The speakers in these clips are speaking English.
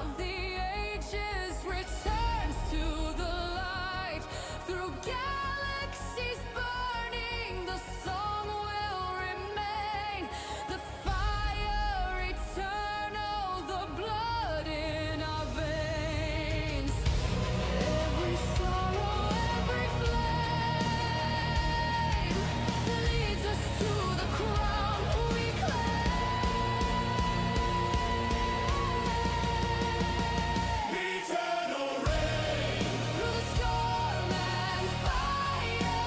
of the ages returns to the light. Through galaxies burning, the song will remain. The fire eternal, the blood in our veins. Every sorrow, every flame leads us to the crown we claim. Eternal rain through the storm and fire,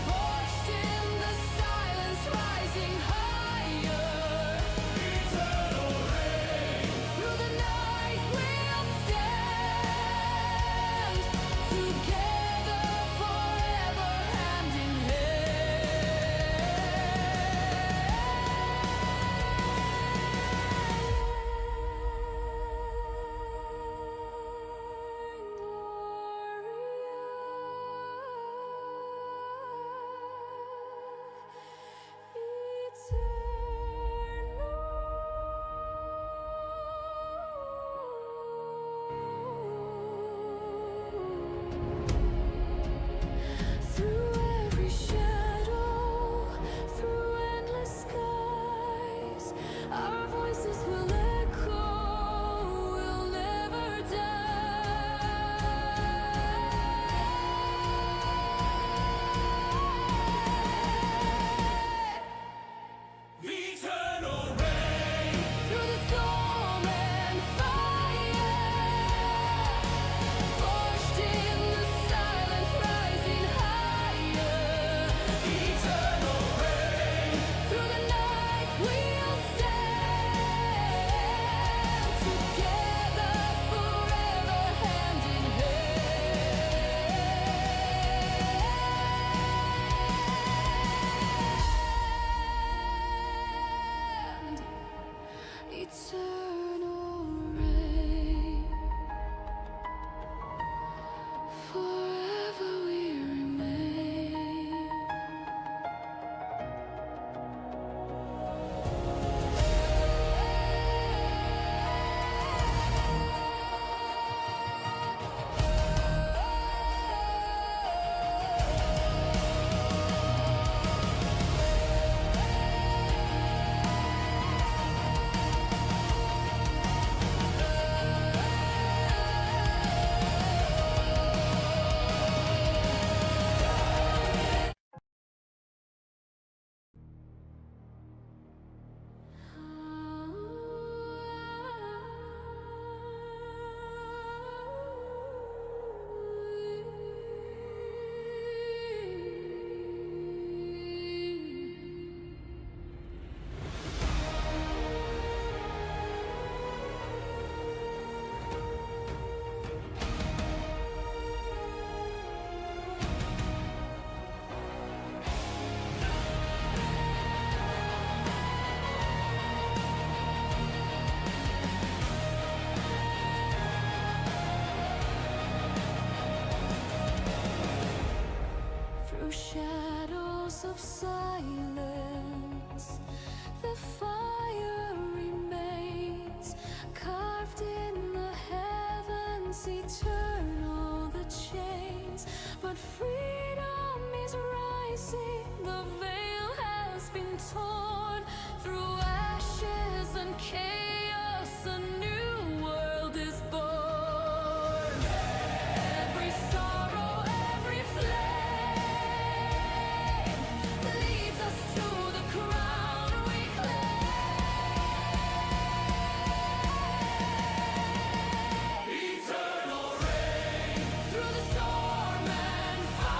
forged in the silence, rising higher. Eternal rain through the night, we'll stand together forever, hand in through every shadow, through endless skies, our voices will echo, will never die. Eternal rain through the storm and fire, forged in the silence, rising higher. Eternal rain through the night, we'll stand together forever, hand in hand. Eternal rain, forever we remain. Through shadows of silence, the fire remains, carved in the heavens, eternal the chains. But freedom is rising, the veil has been torn. Through ashes and chaos, a new world is born. Every sorrow, every flame leads us to the crown we claim. Eternal rain through the storm and fire.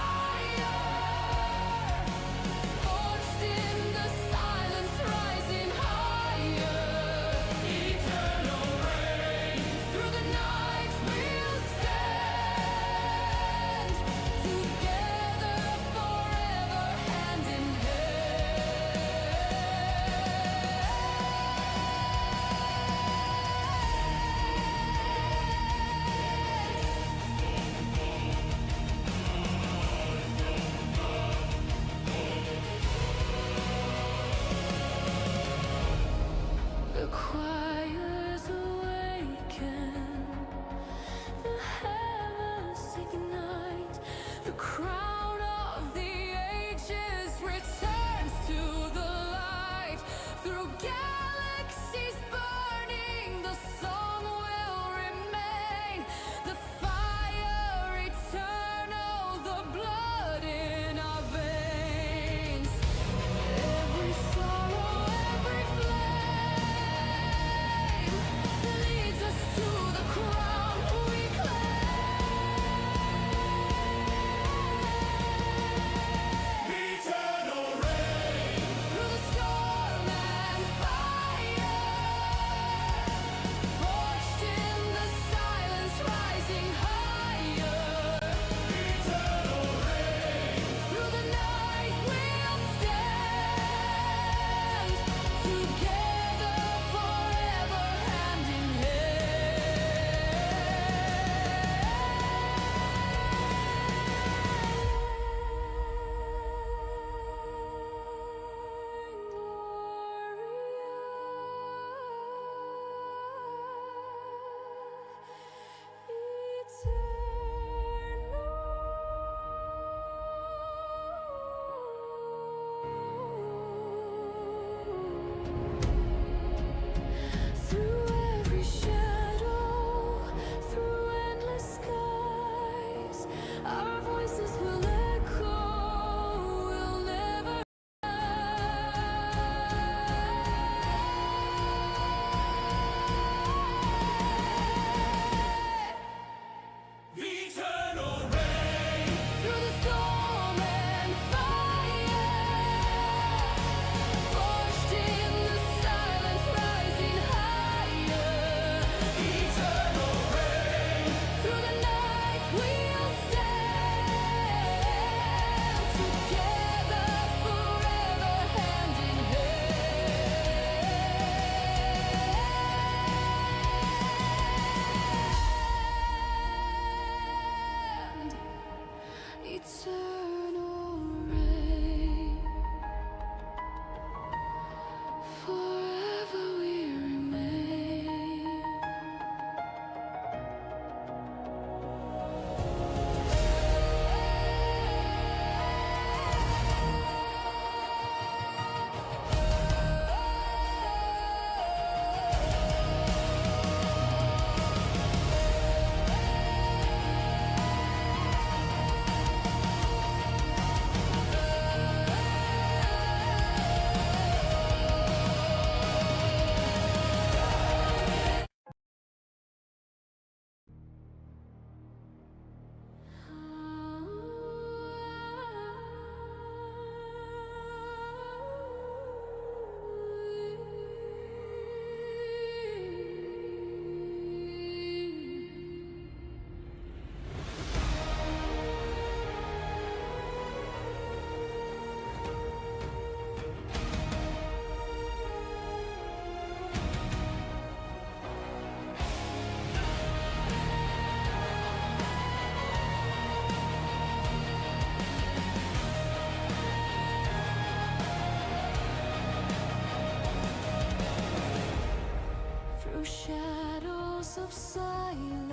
shadows of silence,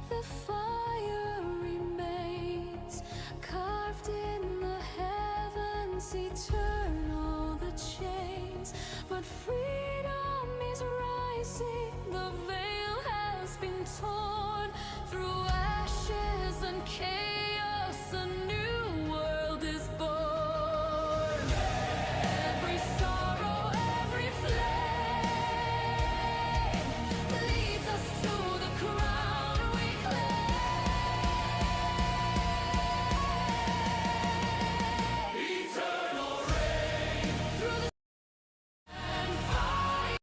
the fire remains carved in the heavens, eternal the chains, but freedom is rising, the veil has been torn, through ashes and chaos a new world is born. Every sorrow, every flame leads us to the crown we claim. Eternal reign through the and fire.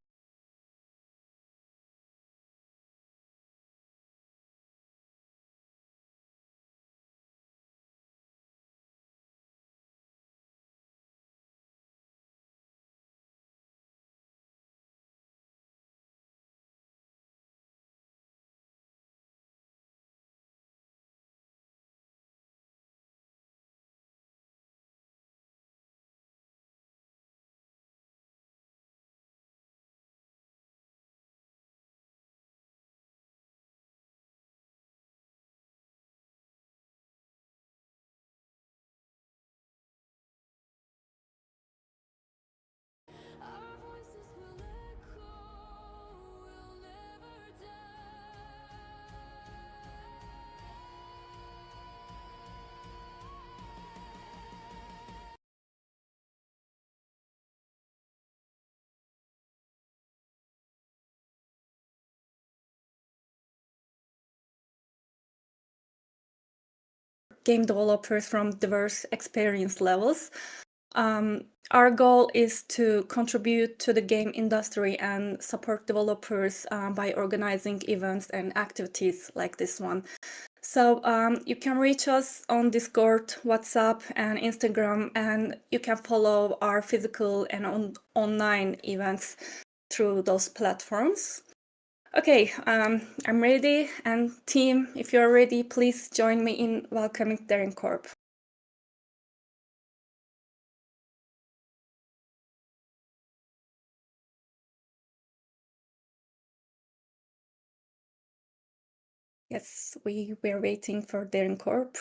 Our voices will echo, will never die. Game developers from diverse experience levels. Our goal is to contribute to the game industry and support developers by organizing events and activities like this one. So you can reach us on Discord, WhatsApp, and Instagram, and you can follow our physical and online events through those platforms. Okay, I'm ready, and team, if you're ready, please join me in welcoming Darren Korb. Yes, we were waiting for Darren Korb.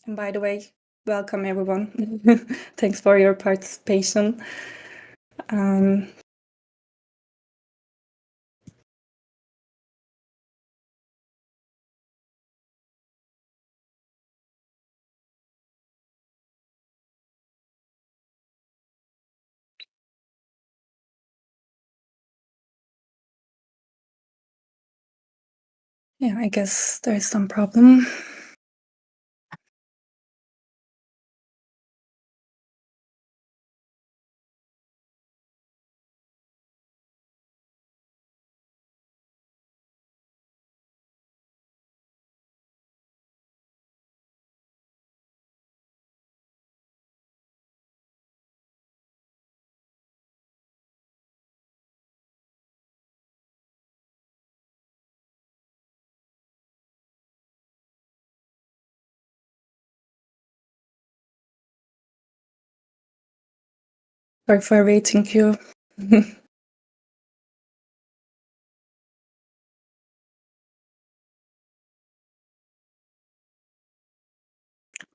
And by the way, welcome everyone. Thanks for your participation. Yeah, I guess there is some problem. Sorry for waiting you.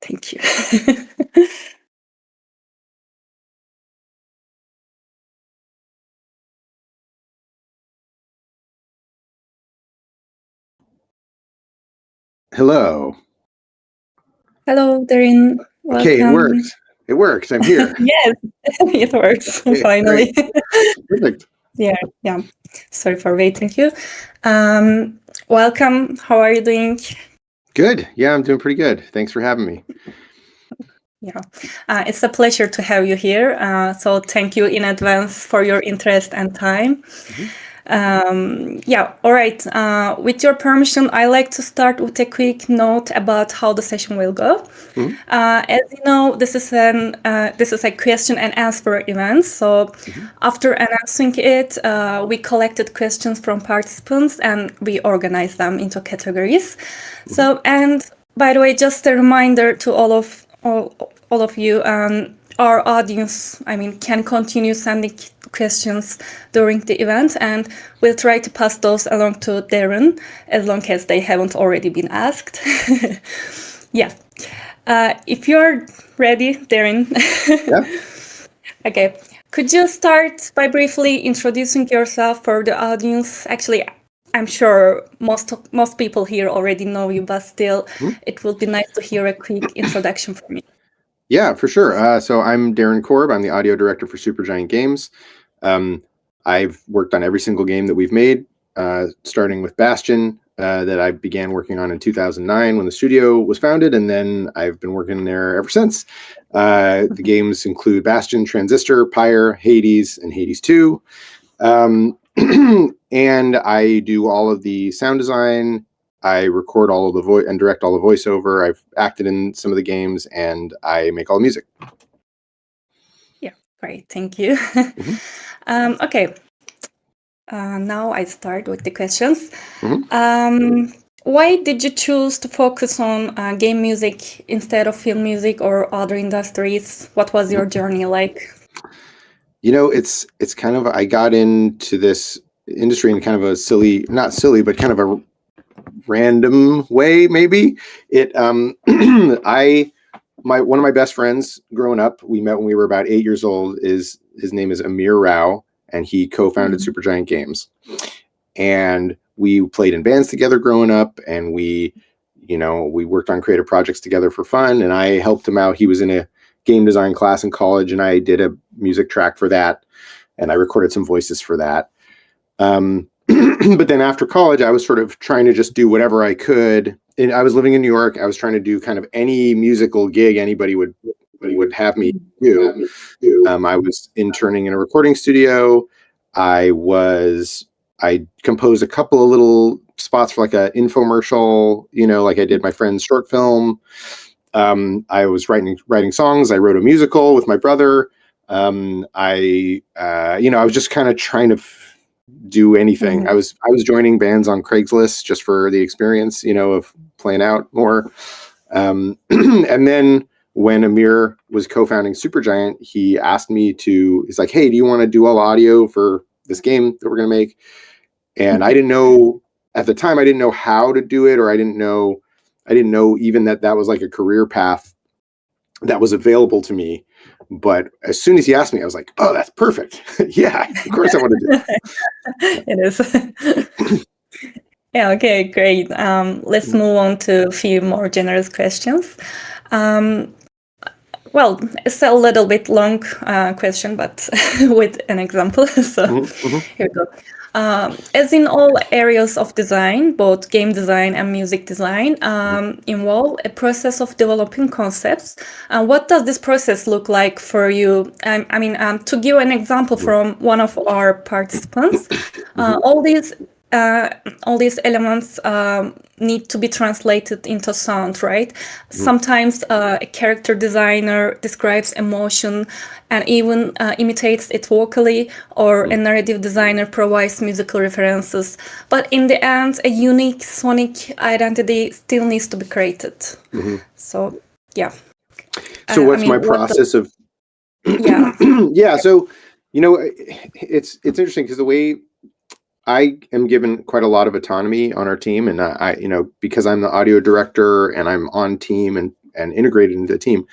Thank you. Hello. Hello, Darren. Welcome. Okay, it works. It works. I'm here. Yes, it works, Okay, finally. Perfect. Yeah. Sorry for waiting you. Welcome. How are you doing? Good. Yeah, I'm doing pretty good. Thanks for having me. Yeah, it's a pleasure to have you here. So thank you in advance for your interest and time. Yeah, all right. With your permission, I like to start with a quick note about how the session will go. As you know, this is a question and answer event. So after announcing it, we collected questions from participants and we organized them into categories. So, and by the way, just a reminder to all of you, our audience, can continue sending questions during the event, and we'll try to pass those along to Darren as long as they haven't already been asked. Yeah. If you're ready, Darren. Yeah. Okay. Could you start by briefly introducing yourself for the audience? Actually, I'm sure most people here already know you, but still, it would be nice to hear a quick introduction from you. Yeah, for sure. So I'm Darren Korb. I'm the audio director for Supergiant Games. I've worked on every single game that we've made, starting with Bastion, that I began working on in 2009 when the studio was founded, and then I've been working there ever since. The games include Bastion, Transistor, Pyre, Hades, and Hades 2. And I do all of the sound design. I record all of the voice and direct all the voiceover. I've acted in some of the games, and I make all the music. Yeah, great. Thank you. Okay. Now I start with the questions. Why did you choose to focus on game music instead of film music or other industries? What was your journey like? You know, it's kind of, I got into this industry in kind of a silly, not silly, but kind of a random way, maybe. One of my best friends growing up, we met when we were about 8 years old. His name is Amir Rao, and he co-founded Supergiant Games. And we played in bands together growing up, and we worked on creative projects together for fun. And I helped him out. He was in a game design class in college, and I did a music track for that, and I recorded some voices for that. But then after college, I was sort of trying to just do whatever I could. And I was living in New York. I was trying to do kind of any musical gig anybody would have me do. I was interning in a recording studio. I composed a couple of little spots for like an infomercial, like I did my friend's short film. I was writing songs. I wrote a musical with my brother. I was just kind of trying to do anything. I was joining bands on Craigslist just for the experience, of playing out more. And then when Amir was co-founding Supergiant, he asked me he's like, hey, do you want to do all audio for this game that we're going to make? And I didn't know at the time, I didn't know how to do it, or I didn't know even that was like a career path that was available to me. But as soon as he asked me, I was like, oh, that's perfect. Yeah, of course I want to do it. It is. Yeah, okay, great. Let's move on to a few more generous questions. Well, it's a little bit long question, but with an example. So here we go. As in all areas of design, both game design and music design involve a process of developing concepts. What does this process look like for you? To give an example from one of our participants, all these elements need to be translated into sound, right? Sometimes a character designer describes emotion and even imitates it vocally, or a narrative designer provides musical references. But in the end, a unique sonic identity still needs to be created. So, yeah. So what's my process of... Yeah. Yeah, so, it's interesting because the way I am given quite a lot of autonomy on our team, and I because I'm the audio director and I'm on team and integrated into the team,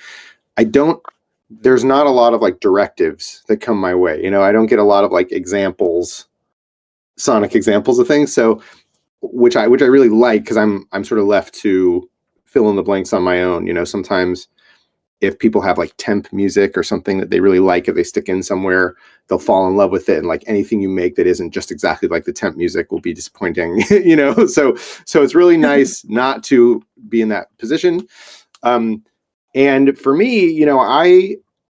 there's not a lot of like directives that come my way. I don't get a lot of like sonic examples of things. So, which I really like, because I'm sort of left to fill in the blanks on my own. Sometimes if people have like temp music or something that they really like, if they stick in somewhere, they'll fall in love with it. And like anything you make that isn't just exactly like the temp music will be disappointing, So it's really nice not to be in that position. And for me,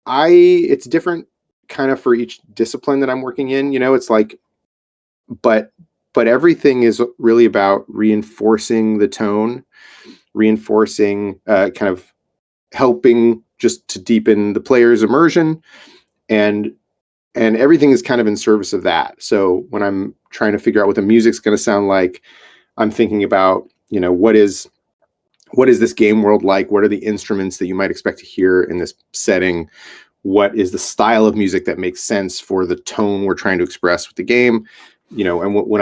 it's different kind of for each discipline that I'm working in. It's like but everything is really about reinforcing the tone, reinforcing, kind of helping just to deepen the player's immersion, and everything is kind of in service of that. So when I'm trying to figure out what the music's going to sound like, I'm thinking about, what is this game world like? What are the instruments that you might expect to hear in this setting? What is the style of music that makes sense for the tone we're trying to express with the game? And when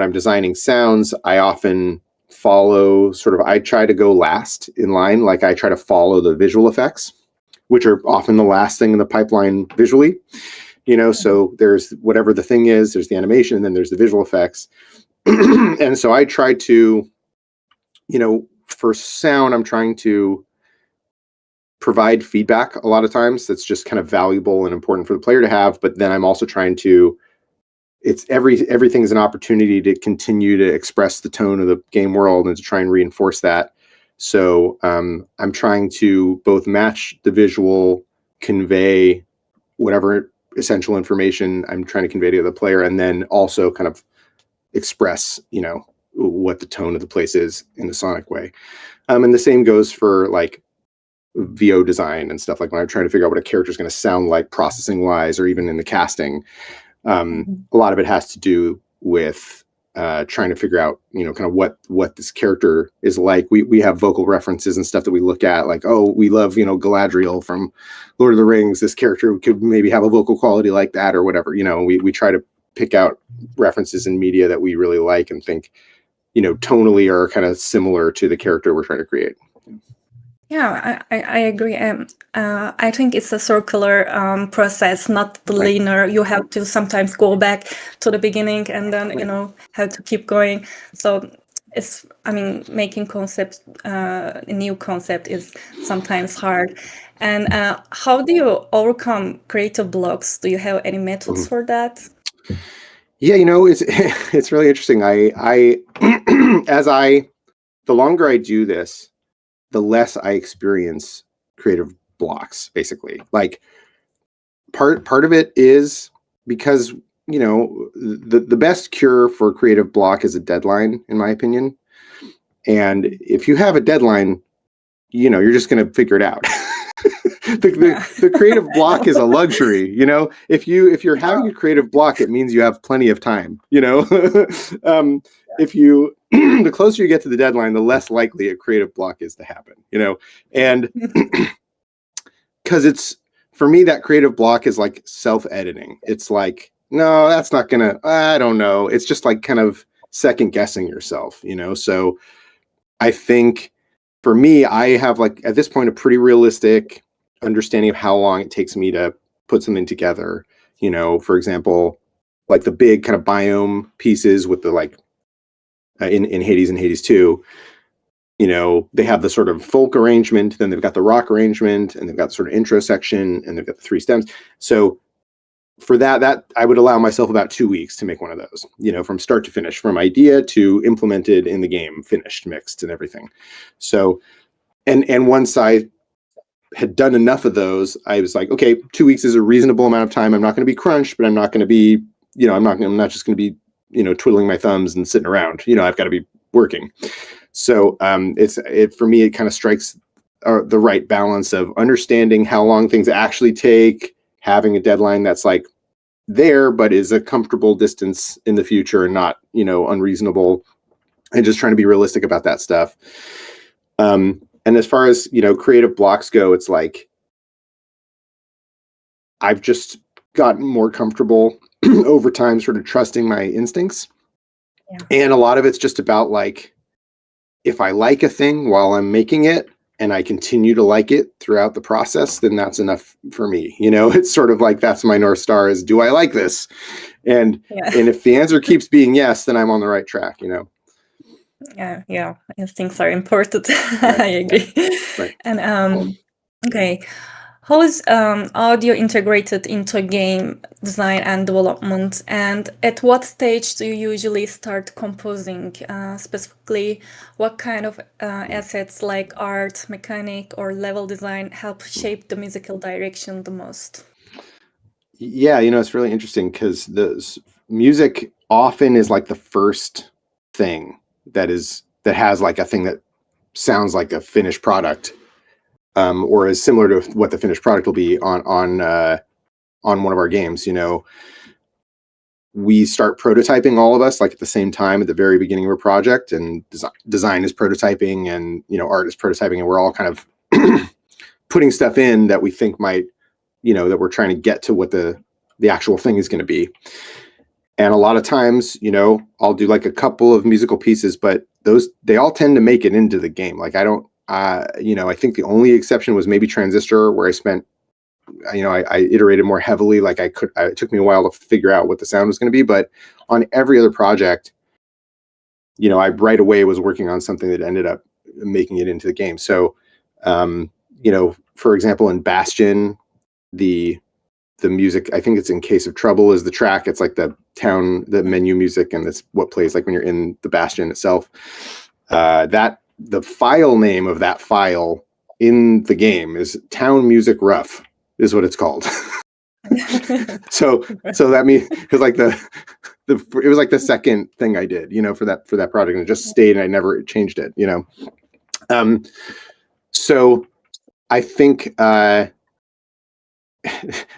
I'm designing sounds, I often follow I try to go last in line. Like I try to follow the visual effects, which are often the last thing in the pipeline visually. So there's whatever the thing is, there's the animation, and then there's the visual effects. And so I try to, for sound, I'm trying to provide feedback a lot of times that's just kind of valuable and important for the player to have. But then I'm also trying to, everything's an opportunity to continue to express the tone of the game world and to try and reinforce that. So I'm trying to both match the visual, convey whatever essential information I'm trying to convey to the player, and then also kind of express, what the tone of the place is in a sonic way. And the same goes for like VO design and stuff. Like when I'm trying to figure out what a character is going to sound like processing wise, or even in the casting, a lot of it has to do with trying to figure out, kind of what this character is like. We have vocal references and stuff that we look at, like, oh, we love, Galadriel from Lord of the Rings. This character could maybe have a vocal quality like that, or whatever. We try to pick out references in media that we really like and think, tonally are kind of similar to the character we're trying to create. Yeah, I agree. I think it's a circular process, not the linear. You have to sometimes go back to the beginning and then, have to keep going. So making a new concept is sometimes hard. And how do you overcome creative blocks? Do you have any methods for that? Yeah, it's really interesting. I the longer I do this, the less I experience creative blocks, basically. Like part of it is because, the best cure for creative block is a deadline, in my opinion. And if you have a deadline, you're just going to figure it out. The creative block is a luxury, if you're having a creative block, it means you have plenty of time, if you the closer you get to the deadline, the less likely a creative block is to happen, and because for me, that creative block is like self-editing. It's like, no, that's not gonna, I don't know. It's just like kind of second guessing yourself, so I think for me, I have like at this point a pretty realistic understanding of how long it takes me to put something together. For example, like the big kind of biome pieces with the like in Hades and Hades 2, they have the sort of folk arrangement, then they've got the rock arrangement, and they've got the sort of intro section, and they've got the 3 stems. So for that I would allow myself about 2 weeks to make one of those, from start to finish, from idea to implemented in the game, finished, mixed, and everything. So, and once I had done enough of those, I was like, okay, 2 weeks is a reasonable amount of time. I'm not going to be crunched, but I'm not going to be, I'm not just going to be, twiddling my thumbs and sitting around. I've got to be working. So for me, it kind of strikes the right balance of understanding how long things actually take, having a deadline that's like there, but is a comfortable distance in the future and not, unreasonable, and just trying to be realistic about that stuff. And as far as, creative blocks go, it's like, I've just gotten more comfortable over time, sort of trusting my instincts. Yeah. And a lot of it's just about like, if I like a thing while I'm making it and I continue to like it throughout the process, then that's enough for me. It's sort of like, that's my North Star is, do I like this? And if the answer keeps being yes, then I'm on the right track, Yeah, instincts are important. Right. I agree. Right. And okay, how is audio integrated into game design and development? And at what stage do you usually start composing? Specifically, what kind of assets like art, mechanic, or level design help shape the musical direction the most? Yeah, it's really interesting because the music often is like the first thing that has like a thing that sounds like a finished product, or is similar to what the finished product will be on one of our games. We start prototyping, all of us, like at the same time at the very beginning of a project, and design is prototyping, and art is prototyping, and we're all kind of putting stuff in that we think might, that we're trying to get to what the actual thing is going to be. And a lot of times, I'll do like a couple of musical pieces, but they all tend to make it into the game. Like I think the only exception was maybe Transistor, where I spent, I iterated more heavily. Like it took me a while to figure out what the sound was going to be, but on every other project, I right away was working on something that ended up making it into the game. So, for example, in Bastion, the music, I think it's In Case of Trouble is the track. It's like the menu music, and that's what plays like when you're in the Bastion itself. The file name of that file in the game is Town Music Rough, is what it's called. so that means it's like it was like the second thing I did, for that project, and it just stayed, and I never changed it, So I think,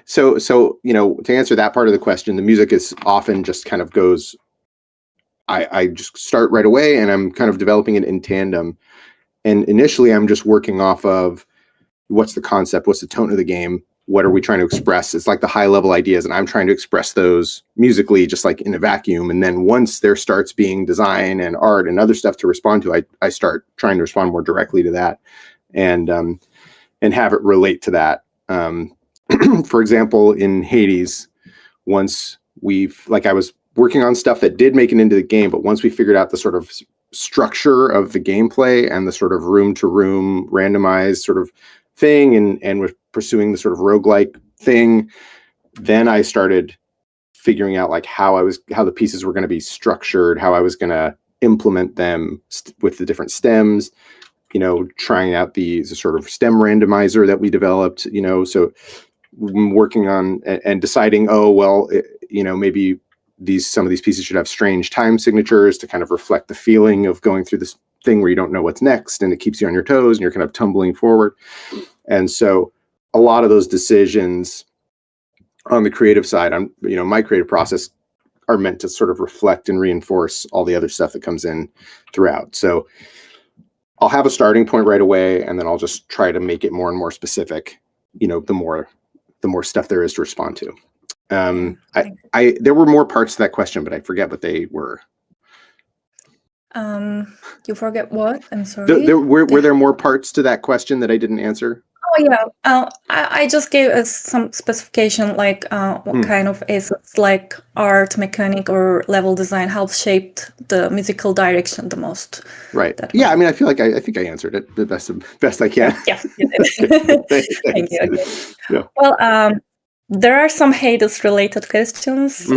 so to answer that part of the question, the music is often just kind of goes, I just start right away, and I'm kind of developing it in tandem. And initially I'm just working off of what's the concept, what's the tone of the game, what are we trying to express? It's like the high level ideas, and I'm trying to express those musically, just like in a vacuum. And then once there starts being design and art and other stuff to respond to, I start trying to respond more directly to that, and have it relate to that. For example, in Hades, once I was working on stuff that did make it into the game, but once we figured out the sort of structure of the gameplay and the sort of room to room randomized sort of thing, and was pursuing the sort of roguelike thing, then I started figuring out like how the pieces were going to be structured, how I was going to implement them with the different stems, trying out the sort of stem randomizer that we developed, so working on and deciding, maybe some of these pieces should have strange time signatures to kind of reflect the feeling of going through this thing where you don't know what's next, and it keeps you on your toes and you're kind of tumbling forward. And so a lot of those decisions on the creative side, my creative process, are meant to sort of reflect and reinforce all the other stuff that comes in throughout. So I'll have a starting point right away, and then I'll just try to make it more and more specific, the more stuff there is to respond to. There were more parts to that question, but I forget what they were. You forget what? I'm sorry. Were there more parts to that question that I didn't answer? Oh yeah. I just gave us some specification, like what kind of assets, like art, mechanic, or level design, helps shape the musical direction the most. Right. Yeah. I mean, I feel like I think I answered it the best I can. Yeah, you did. Thank you again. Yeah. Well, there are some Hades-related questions.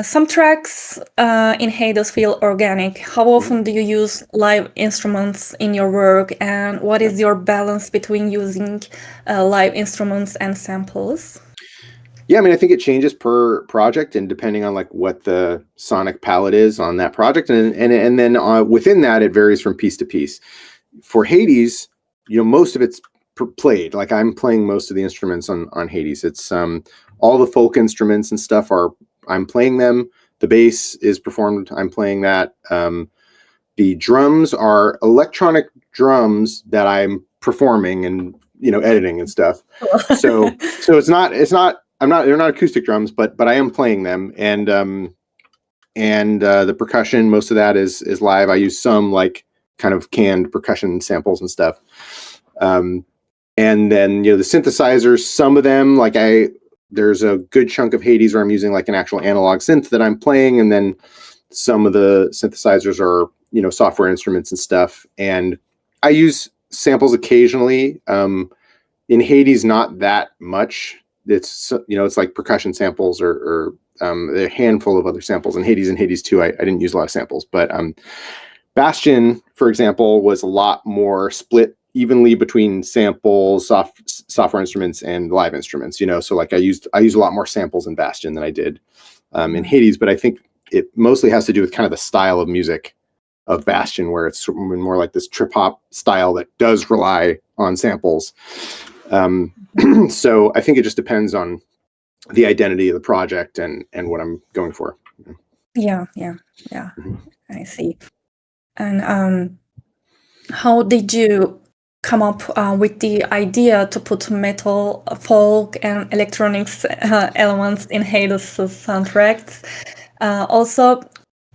Some tracks in Hades feel organic. How often do you use live instruments in your work, and what is your balance between using live instruments and samples? Yeah, I mean, I think it changes per project, and depending on like what the sonic palette is on that project, and then within that, it varies from piece to piece. For Hades, most of it's played. Like I'm playing most of the instruments on Hades. It's all the folk instruments and stuff I'm playing them. The bass is performed, I'm playing that. The drums are electronic drums that I'm performing and editing and stuff. So it's not they're not acoustic drums, but I am playing them, and the percussion, most of that is live. I use some like kind of canned percussion samples and stuff. And then the synthesizers, some of them, like there's a good chunk of Hades where I'm using like an actual analog synth that I'm playing, and then some of the synthesizers are software instruments and stuff. And I use samples occasionally. In Hades, not that much. It's it's like percussion samples or a handful of other samples. In Hades and Hades 2, I didn't use a lot of samples, but Bastion, for example, was a lot more split evenly between samples, software instruments, and live instruments. So like I use a lot more samples in Bastion than I did in Hades, but I think it mostly has to do with kind of the style of music of Bastion, where it's more like this trip hop style that does rely on samples. So I think it just depends on the identity of the project and what I'm going for. Yeah. I see. And how did you come up with the idea to put metal, folk, and electronics elements in Hades' soundtracks? Also,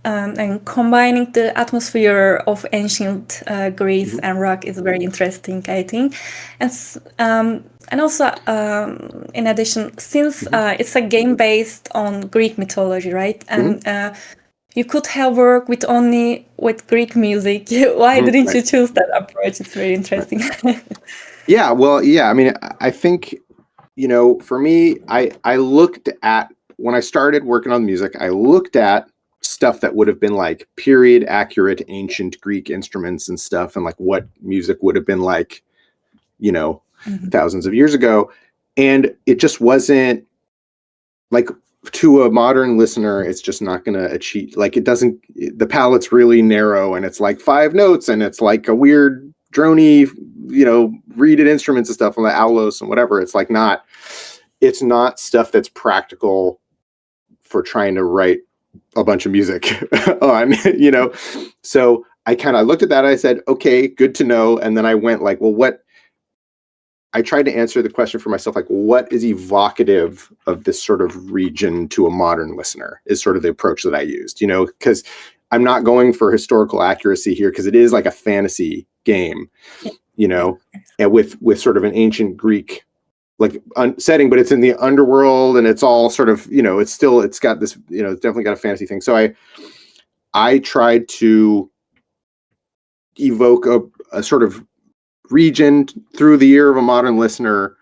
and combining the atmosphere of ancient Greece and rock is very interesting, I think. And also, in addition, since it's a game based on Greek mythology, right? And you could have worked with Greek music. Why didn't you choose that approach? It's very interesting. Yeah, well, yeah. I mean, I think, for me, I looked at, when I started working on music, I looked at stuff that would have been like period accurate ancient Greek instruments and stuff, and like what music would have been like, thousands of years ago. And it just wasn't like, to a modern listener, it's just not going to achieve, like, the palette's really narrow, and it's like 5 notes, and it's like a weird drony, reeded instruments and stuff on the aulos and whatever. It's like it's not stuff that's practical for trying to write a bunch of music on, So I kind of looked at that. I said, okay, good to know. And then I went like, well, I tried to answer the question for myself, like, what is evocative of this sort of region to a modern listener is sort of the approach that I used, because I'm not going for historical accuracy here, because it is like a fantasy game, and with sort of an ancient Greek like setting, but it's in the underworld, and it's all sort of, it's got this, it's definitely got a fantasy thing. So I tried to evoke a sort of region through the ear of a modern listener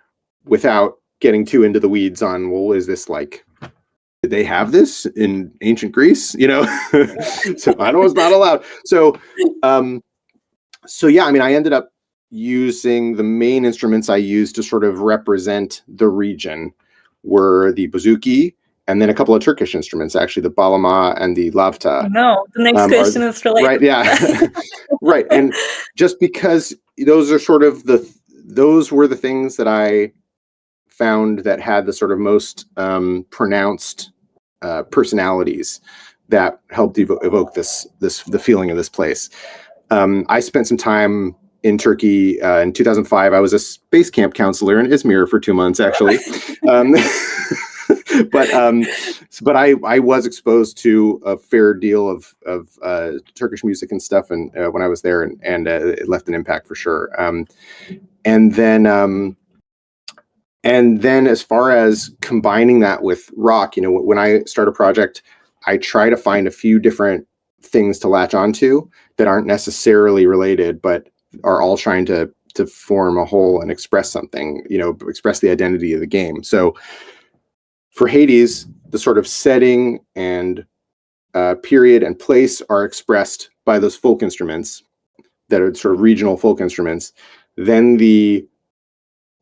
without getting too into the weeds on, well, is this like, did they have this in ancient Greece? So I was not allowed. So yeah, I mean, I ended up using the main instruments I used to sort of represent the region were the bouzouki, and then a couple of Turkish instruments, actually, the balama and the lavta. No, the next question is related. Right, yeah. Right. And just because those are sort of those were the things that I found that had the sort of most pronounced personalities that helped evoke the feeling of this place. I spent some time in Turkey in 2005. I was a space camp counselor in Izmir for 2 months, actually. But I was exposed to a fair deal of Turkish music and stuff, and when I was there, and it left an impact for sure. And then as far as combining that with rock, when I start a project, I try to find a few different things to latch onto that aren't necessarily related, but are all trying to form a whole and express something, express the identity of the game. So for Hades, the sort of setting and period and place are expressed by those folk instruments that are sort of regional folk instruments. Then the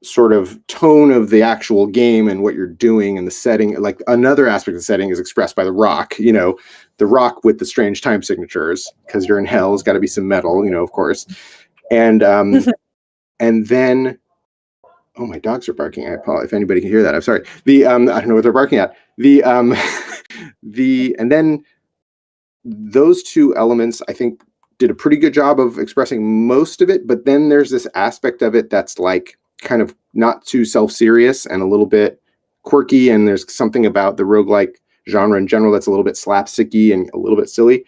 sort of tone of the actual game and what you're doing and the setting, like another aspect of the setting, is expressed by the rock, the rock with the strange time signatures, because you're in hell, has got to be some metal, of course. And and then, oh, my dogs are barking. I apologize if anybody can hear that. I'm sorry. I don't know what they're barking at. And then those two elements, I think, did a pretty good job of expressing most of it. But then there's this aspect of it that's like kind of not too self-serious and a little bit quirky. And there's something about the roguelike genre in general that's a little bit slapsticky and a little bit silly.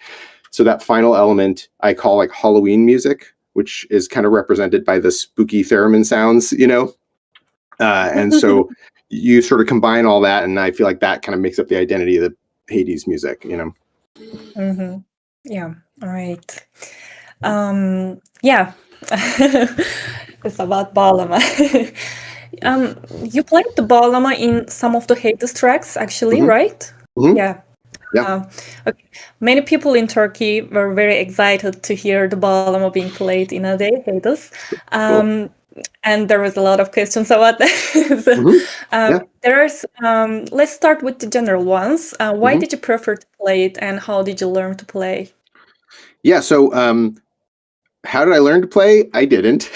So that final element I call like Halloween music, which is kind of represented by the spooky theremin sounds, and so you sort of combine all that, and I feel like that kind of makes up the identity of the Hades music, Mm-hmm. Yeah. All right. Yeah. It's about bağlama. You played the bağlama in some of the Hades tracks, actually, right? Mm-hmm. Yeah. Yeah. Okay. Many people in Turkey were very excited to hear the bağlama being played in a day, Hades. And there was a lot of questions about that. So, Yeah. let's start with the general ones. Why Mhm. did you prefer to play it, and how did you learn to play? Yeah. So, how did I learn to play? I didn't.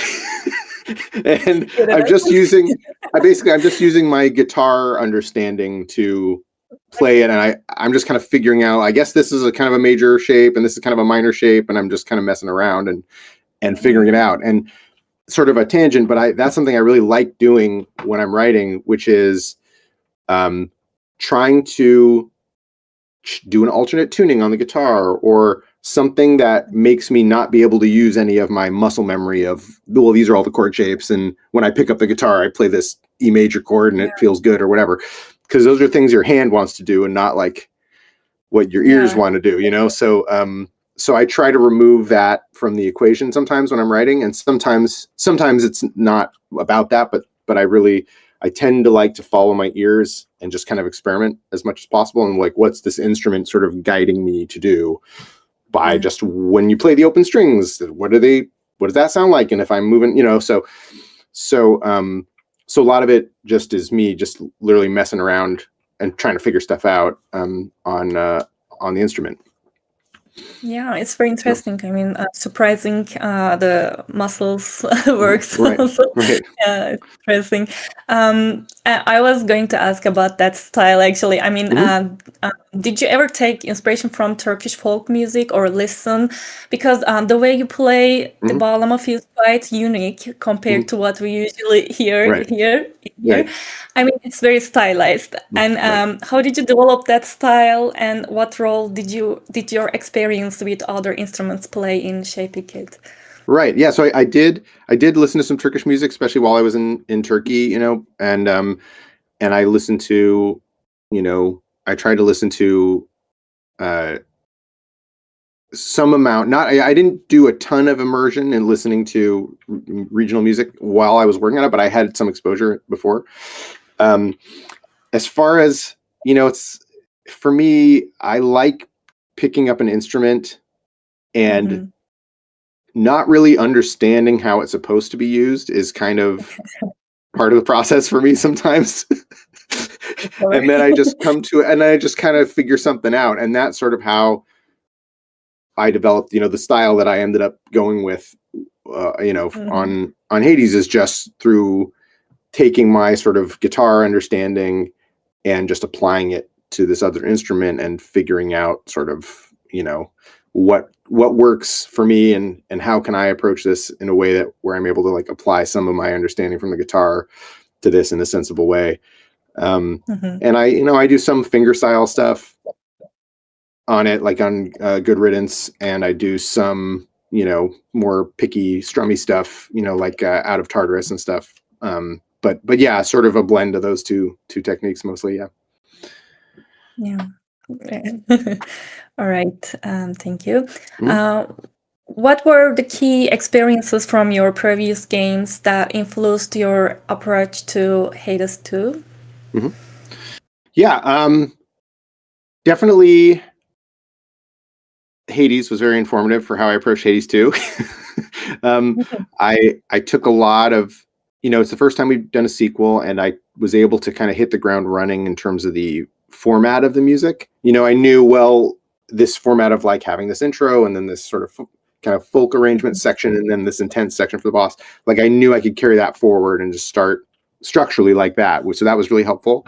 And You I'm didn't? just using my guitar understanding to play it, and I'm just kind of figuring out, I guess this is a kind of a major shape and this is kind of a minor shape, and I'm just kind of messing around and figuring it out. And sort of a tangent, but that's something I really like doing when I'm writing, which is trying to do an alternate tuning on the guitar, or something that makes me not be able to use any of my muscle memory of, well, these are all the chord shapes, and when I pick up the guitar I play this E major chord and it feels good or whatever, because those are things your hand wants to do and not like what your ears want to do, you know. So I try to remove that from the equation sometimes when I'm writing, and sometimes it's not about that, but I tend to like to follow my ears and just kind of experiment as much as possible, and like, what's this instrument sort of guiding me to do by just, when you play the open strings, what does that sound like, and if I'm moving, you know. So a lot of it just is me just literally messing around and trying to figure stuff out on the instrument. Yeah, it's very interesting. I mean, surprising the muscles works. Right. Also. Right. Yeah, it's interesting. I was going to ask about that style actually. I mean, did you ever take inspiration from Turkish folk music or listen? Because the way you play the bağlama feels quite unique compared to what we usually hear Right. here. Right. I mean, it's very stylized. And how did you develop that style, and what role did your experience with other instruments play in shaping it? Right. Yeah. So I did listen to some Turkish music, especially while I was in Turkey, you know, and I listened to, you know, I tried to listen to some amount. Not, I didn't do a ton of immersion in listening to regional music while I was working on it, but I had some exposure before. As far as, you know, it's, for me, I like picking up an instrument and not really understanding how it's supposed to be used is kind of part of the process for me sometimes. And then I just come to it and I just kind of figure something out. And that's sort of how I developed, you know, the style that I ended up going with, you know, on Hades, is just through taking my sort of guitar understanding and just applying it to this other instrument and figuring out sort of, you know, what works for me, and how can I approach this in a way that where I'm able to like apply some of my understanding from the guitar to this in a sensible way. And I do some fingerstyle stuff on it, like on Good Riddance, and I do some, you know, more picky strummy stuff, you know, like Out of Tartarus and stuff. But yeah, sort of a blend of those two techniques mostly. Yeah. Yeah. All right. Thank you. Mhm. What were the key experiences from your previous games that influenced your approach to Hades 2? Yeah. Definitely Hades was very informative for how I approached Hades 2. I took a lot of, you know, it's the first time we've done a sequel, and I was able to kind of hit the ground running in terms of the format of the music. You know, I knew, well, this format of like having this intro and then this sort of kind of folk arrangement section and then this intense section for the boss. Like, I knew I could carry that forward and just start structurally like that. So that was really helpful.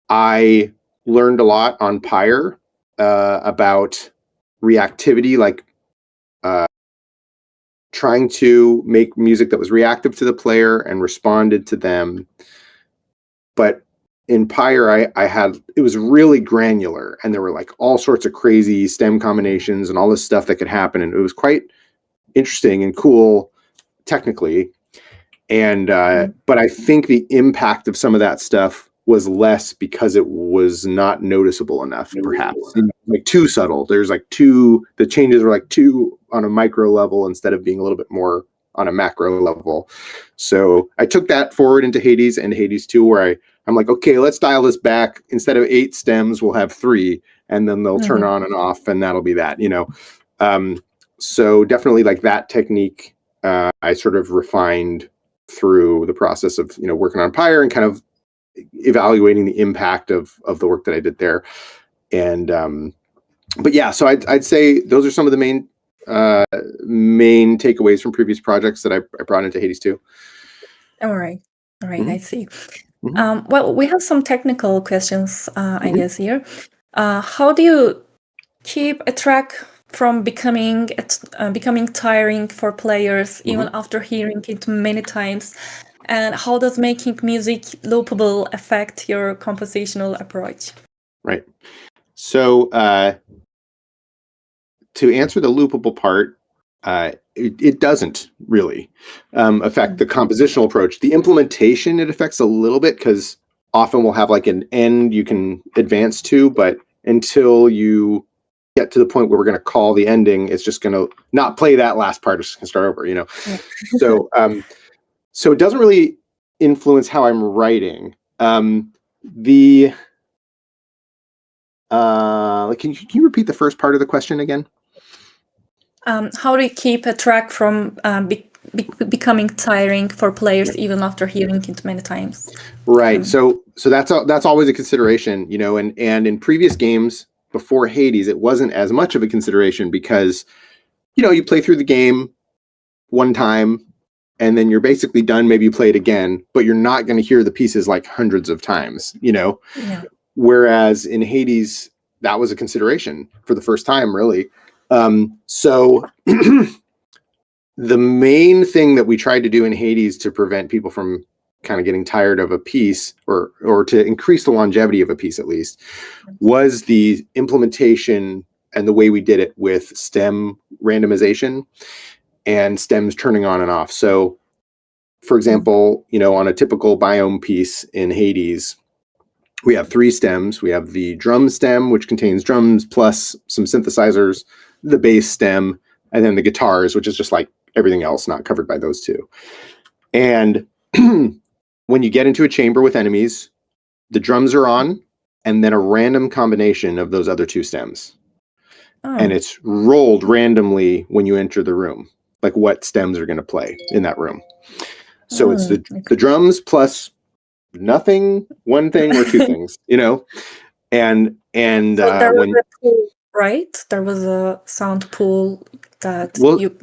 I learned a lot on Pyre about reactivity, like trying to make music that was reactive to the player and responded to them. But in Pyre, it was really granular, and there were like all sorts of crazy stem combinations and all this stuff that could happen. And it was quite interesting and cool technically. And, but I think the impact of some of that stuff was less because it was not noticeable enough, perhaps. Like too subtle. There's like the changes were like too on a micro level instead of being a little bit more on a macro level. So I took that forward into Hades and Hades 2, where I'm like, okay, let's dial this back. Instead of 8 stems, we'll have 3, and then they'll turn on and off, and that'll be that, you know. So definitely like that technique, I sort of refined through the process of, you know, working on Pyre and kind of evaluating the impact of the work that I did there. And but yeah, so I'd say those are some of the main takeaways from previous projects that I brought into Hades 2. All right. Mhm. I see. Mhm. Well, we have some technical questions, I guess, here. How do you keep a track from becoming tiring for players even after hearing it many times? And how does making music loopable affect your compositional approach? Right. So to answer the loopable part, it doesn't really affect the compositional approach. The implementation, it affects a little bit because often we'll have like an end you can advance to, but until you get to the point where we're going to call the ending, it's just going to not play that last part. It's going to start over, you know? Yeah. So, so it doesn't really influence how I'm writing. Can you repeat the first part of the question again? How do you keep a track from becoming tiring for players even after hearing it many times? Right. So that's always a consideration, you know, and in previous games before Hades, it wasn't as much of a consideration because, you know, you play through the game one time and then you're basically done. Maybe you play it again, but you're not going to hear the pieces like hundreds of times, you know? Yeah. Whereas in Hades, that was a consideration for the first time, really. So the main thing that we tried to do in Hades to prevent people from kind of getting tired of a piece or to increase the longevity of a piece at least was the implementation and the way we did it with stem randomization and stems turning on and off. So for example, you know, on a typical biome piece in Hades, we have 3 stems. We have the drum stem, which contains drums plus some synthesizers, the bass stem, and then the guitars, which is just like everything else not covered by those 2. And when you get into a chamber with enemies, the drums are on, and then a random combination of those other 2 stems. And it's rolled randomly when you enter the room, like what stems are going to play in that room. So it's the drums plus nothing, one thing, or 2 things, you know? And so there was a pool, right? There was a sound pool that you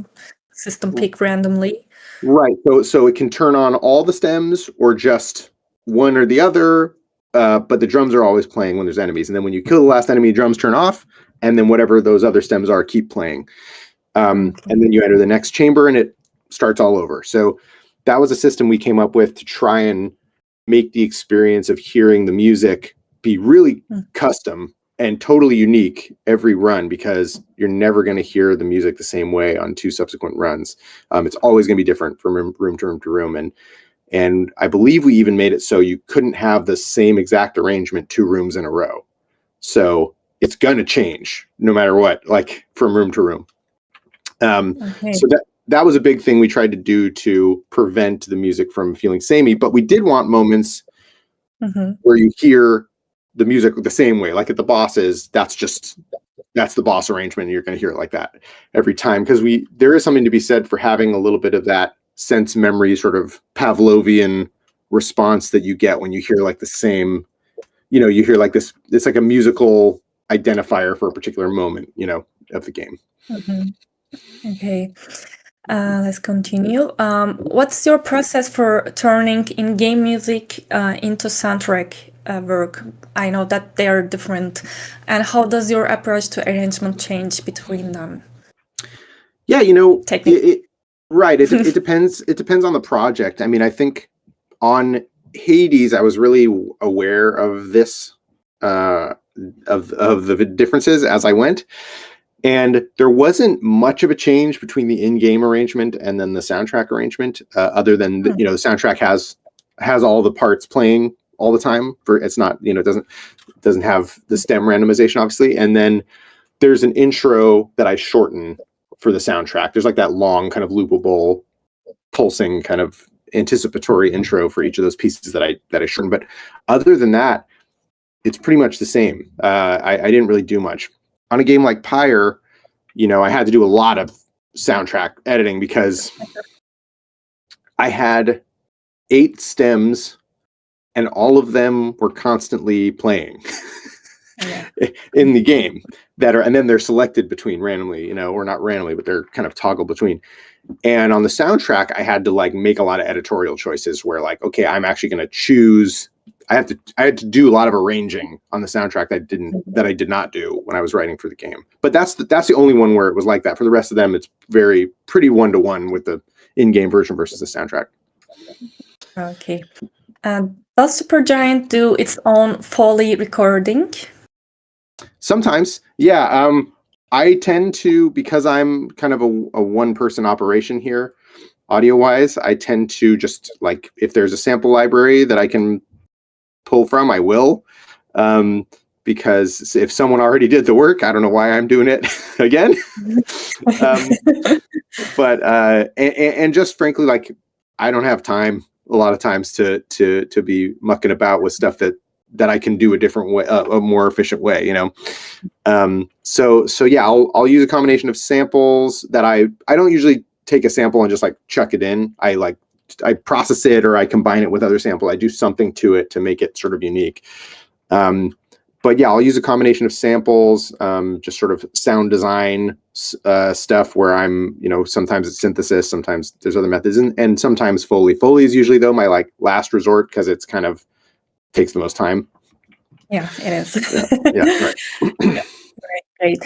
system pick randomly. Right. So it can turn on all the stems or just one or the other, but the drums are always playing when there's enemies. And then when you kill the last enemy, drums turn off, and then whatever those other stems are keep playing. And then you enter the next chamber and it starts all over. So that was a system we came up with to try and make the experience of hearing the music be really custom and totally unique every run, because you're never going to hear the music the same way on 2 subsequent runs. It's always going to be different from room to room. And I believe we even made it so you couldn't have the same exact arrangement 2 rooms in a row. So it's going to change no matter what, like from room to room. So that was a big thing we tried to do to prevent the music from feeling samey, but we did want moments where you hear the music the same way, like at the bosses, that's the boss arrangement. And you're going to hear it like that every time. Because there is something to be said for having a little bit of that sense memory, sort of Pavlovian response that you get when you hear like the same, you know, you hear like this, it's like a musical identifier for a particular moment, you know, of the game. Okay. Let's continue. What's your process for turning in-game music into soundtrack work? I know that they are different. And how does your approach to arrangement change between them? Yeah, you know, right. It depends. It depends on the project. I mean, I think on Hades, I was really aware of this, of the differences as I went. And there wasn't much of a change between the in-game arrangement and then the soundtrack arrangement, other than you know, the soundtrack has all the parts playing all the time. It's not, you know, it doesn't have the stem randomization, obviously. And then there's an intro that I shorten for the soundtrack. There's like that long kind of loopable pulsing kind of anticipatory intro for each of those pieces that I shortened. But other than that, it's pretty much the same. I didn't really do much on a game like Pyre. I had to do a lot of soundtrack editing because I had 8 stems and all of them were constantly playing in the game and then they're selected between randomly, or not randomly, but they're kind of toggled between. And on the soundtrack, I had to like make a lot of editorial choices where like, okay, I'm actually going to choose. I had to do a lot of arranging on the soundtrack that I did not do when I was writing for the game. But that's the only one where it was like that. For the rest of them, it's pretty one-to-one with the in-game version versus the soundtrack. Okay. Does Supergiant do its own Foley recording? Sometimes, yeah. I tend to, because I'm kind of a one-person operation here, audio-wise, I tend to just like, if there's a sample library that I can pull from, I will. Because if someone already did the work, I don't know why I'm doing it again. But and just frankly, like, I don't have time a lot of times to be mucking about with stuff that I can do a different way, a more efficient way, So yeah, I'll use a combination of samples that I don't usually take a sample and just like chuck it in. I process it or I combine it with other sample. I do something to it to make it sort of unique. But yeah, I'll use a combination of samples, just sort of sound design stuff where I'm, sometimes it's synthesis, sometimes there's other methods, and sometimes Foley. Foley is usually though my like last resort because it's kind of takes the most time. Yeah, it is. Yeah, right. Yeah, great.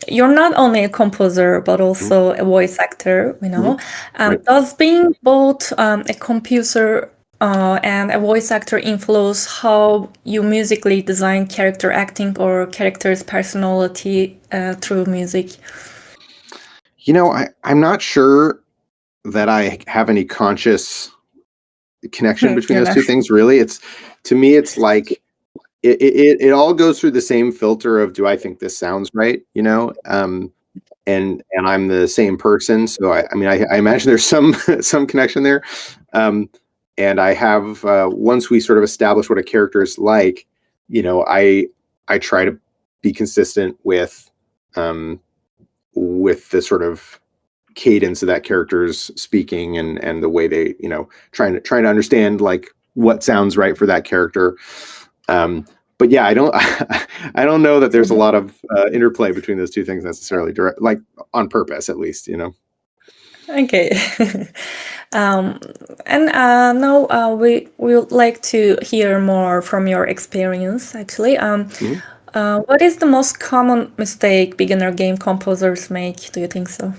You're not only a composer but also a voice actor. Right. Does being both a composer and a voice actor influence how you musically design character acting or character's personality through music? I'm not sure that I have any conscious connection between those two things. Really, to me, it's like it all goes through the same filter of, do I think this sounds right? And I'm the same person, so I imagine there's some connection there. And I have once we sort of establish what a character is like, I try to be consistent with the sort of cadence of that character's speaking and the way they, trying to understand like what sounds right for that character. But yeah, I don't know that there's a lot of interplay between those two things necessarily, direct, like on purpose, at least, Okay. And now we would like to hear more from your experience, actually. What is the most common mistake beginner game composers make? Do you think so?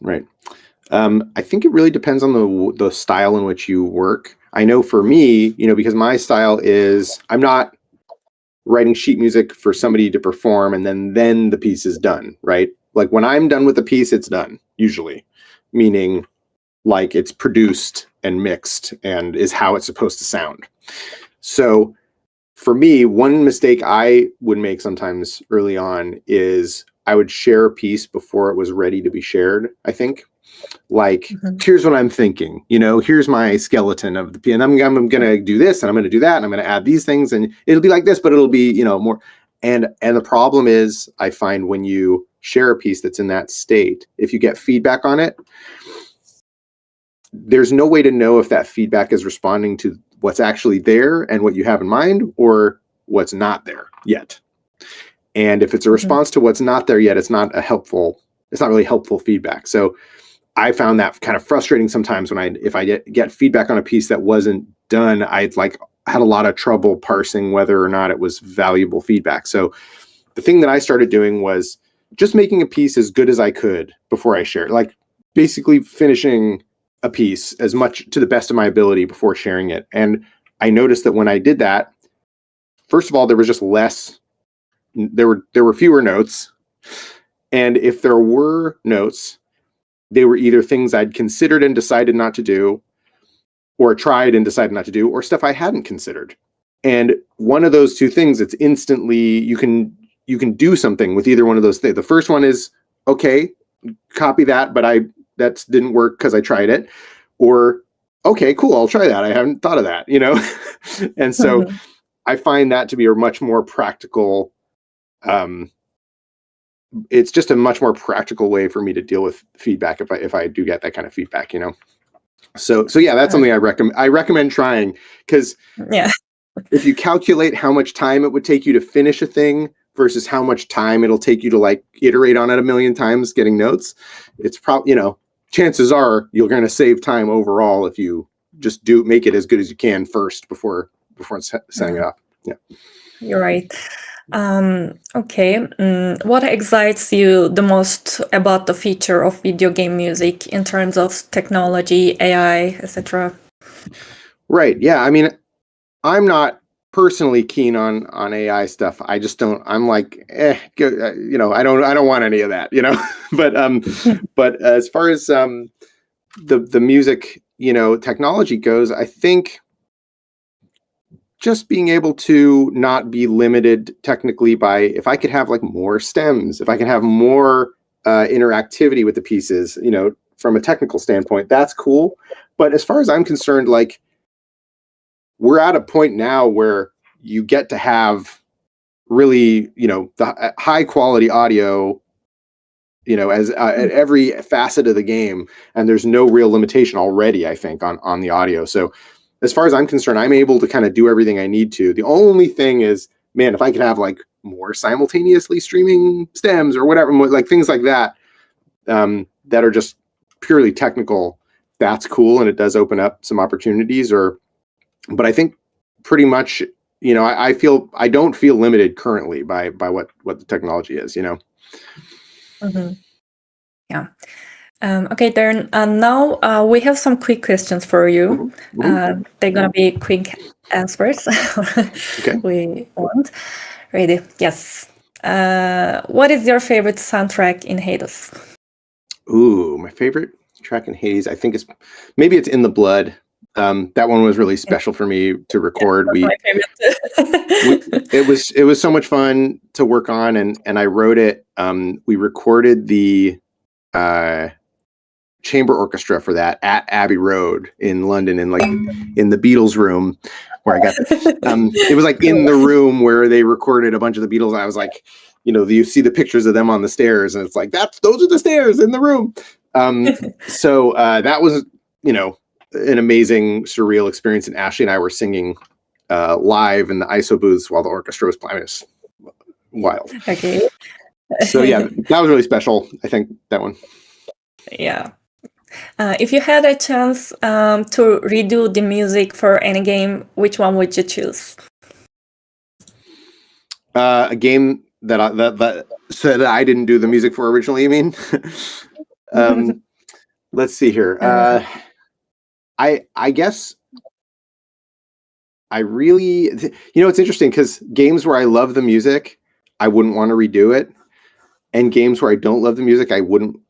Right. I think it really depends on the style in which you work. I know for me, because my style is, I'm not writing sheet music for somebody to perform and then the piece is done, right? Like when I'm done with the piece, it's done, usually. Meaning like it's produced and mixed and is how it's supposed to sound. So for me, one mistake I would make sometimes early on is I would share a piece before it was ready to be shared, I think. Like, here's what I'm thinking, here's my skeleton of the piece, and I'm going to do this, and I'm going to do that, and I'm going to add these things, and it'll be like this, but it'll be, more. And the problem is, I find when you share a piece that's in that state, if you get feedback on it, there's no way to know if that feedback is responding to what's actually there and what you have in mind, or what's not there yet. And if it's a response to what's not there yet, it's not really helpful feedback. So I found that kind of frustrating sometimes if I get feedback on a piece that wasn't done, I had a lot of trouble parsing whether or not it was valuable feedback. So the thing that I started doing was just making a piece as good as I could before I shared, like basically finishing a piece as much to the best of my ability before sharing it. And I noticed that when I did that, first of all, there was just there were fewer notes. And if there were notes, they were either things I'd considered and decided not to do, or tried and decided not to do, or stuff I hadn't considered. And one of those two things, it's instantly, you can do something with either one of those things. The first one is, okay, copy that, but that didn't work because I tried it. Or okay, cool, I'll try that. I haven't thought of that, you know? And so Mhm. I find that to be a much more practical, um, it's just a much more practical way for me to deal with feedback if I do get that kind of feedback, you know? So yeah, that's something I recommend trying, because Yeah. if you calculate how much time it would take you to finish a thing versus how much time it'll take you to like iterate on it a million times getting notes, it's probably, you know, chances are you're going to save time overall if you just do make it as good as you can first before setting it Mhm. up. Yeah. You're right. Okay. What excites you the most about the future of video game music in terms of technology, AI, etc.? Right. Yeah. I mean, I'm not personally keen on AI stuff. I just don't. I'm like, you know, I don't want any of that, you know. But as far as the music, you know, technology goes, I think just being able to not be limited technically by, if I could have like more stems, if I can have more interactivity with the pieces, you know, from a technical standpoint, that's cool. But as far as I'm concerned, like, we're at a point now where you get to have really, you know, the high quality audio, you know, as at every facet of the game, and there's no real limitation already, I think, on the audio. So as far as I'm concerned, I'm able to kind of do everything I need to. The only thing is, man, if I could have like more simultaneously streaming stems or whatever, like things like that, that are just purely technical, that's cool, and it does open up some opportunities. But I think pretty much, you know, I feel, I don't feel limited currently by what the technology is, you know. Mhm. Yeah. Okay, Darren. Now we have some quick questions for you. They're gonna be quick answers. Okay. We want. Ready? Yes. What is your favorite soundtrack in Hades? Ooh, my favorite track in Hades, I think, is maybe it's In the Blood. That one was really special for me to record. That's my We favorite. it was so much fun to work on, and I wrote it. We recorded the uh, chamber orchestra for that at Abbey Road in London, in like in the Beatles room where I got. It was like in the room where they recorded a bunch of the Beatles. I was like, you know, you see the pictures of them on the stairs, and it's like those are the stairs in the room. So that was, you know, an amazing surreal experience, and Ashley and I were singing live in the ISO booths while the orchestra was playing. It was wild. Okay. So yeah, that was really special. I think that one. Yeah. If you had a chance to redo the music for any game, which one would you choose? A game that that I didn't do the music for originally, you mean? Let's see here. I guess I really, you know, it's interesting because games where I love the music, I wouldn't want to redo it. And games where I don't love the music, I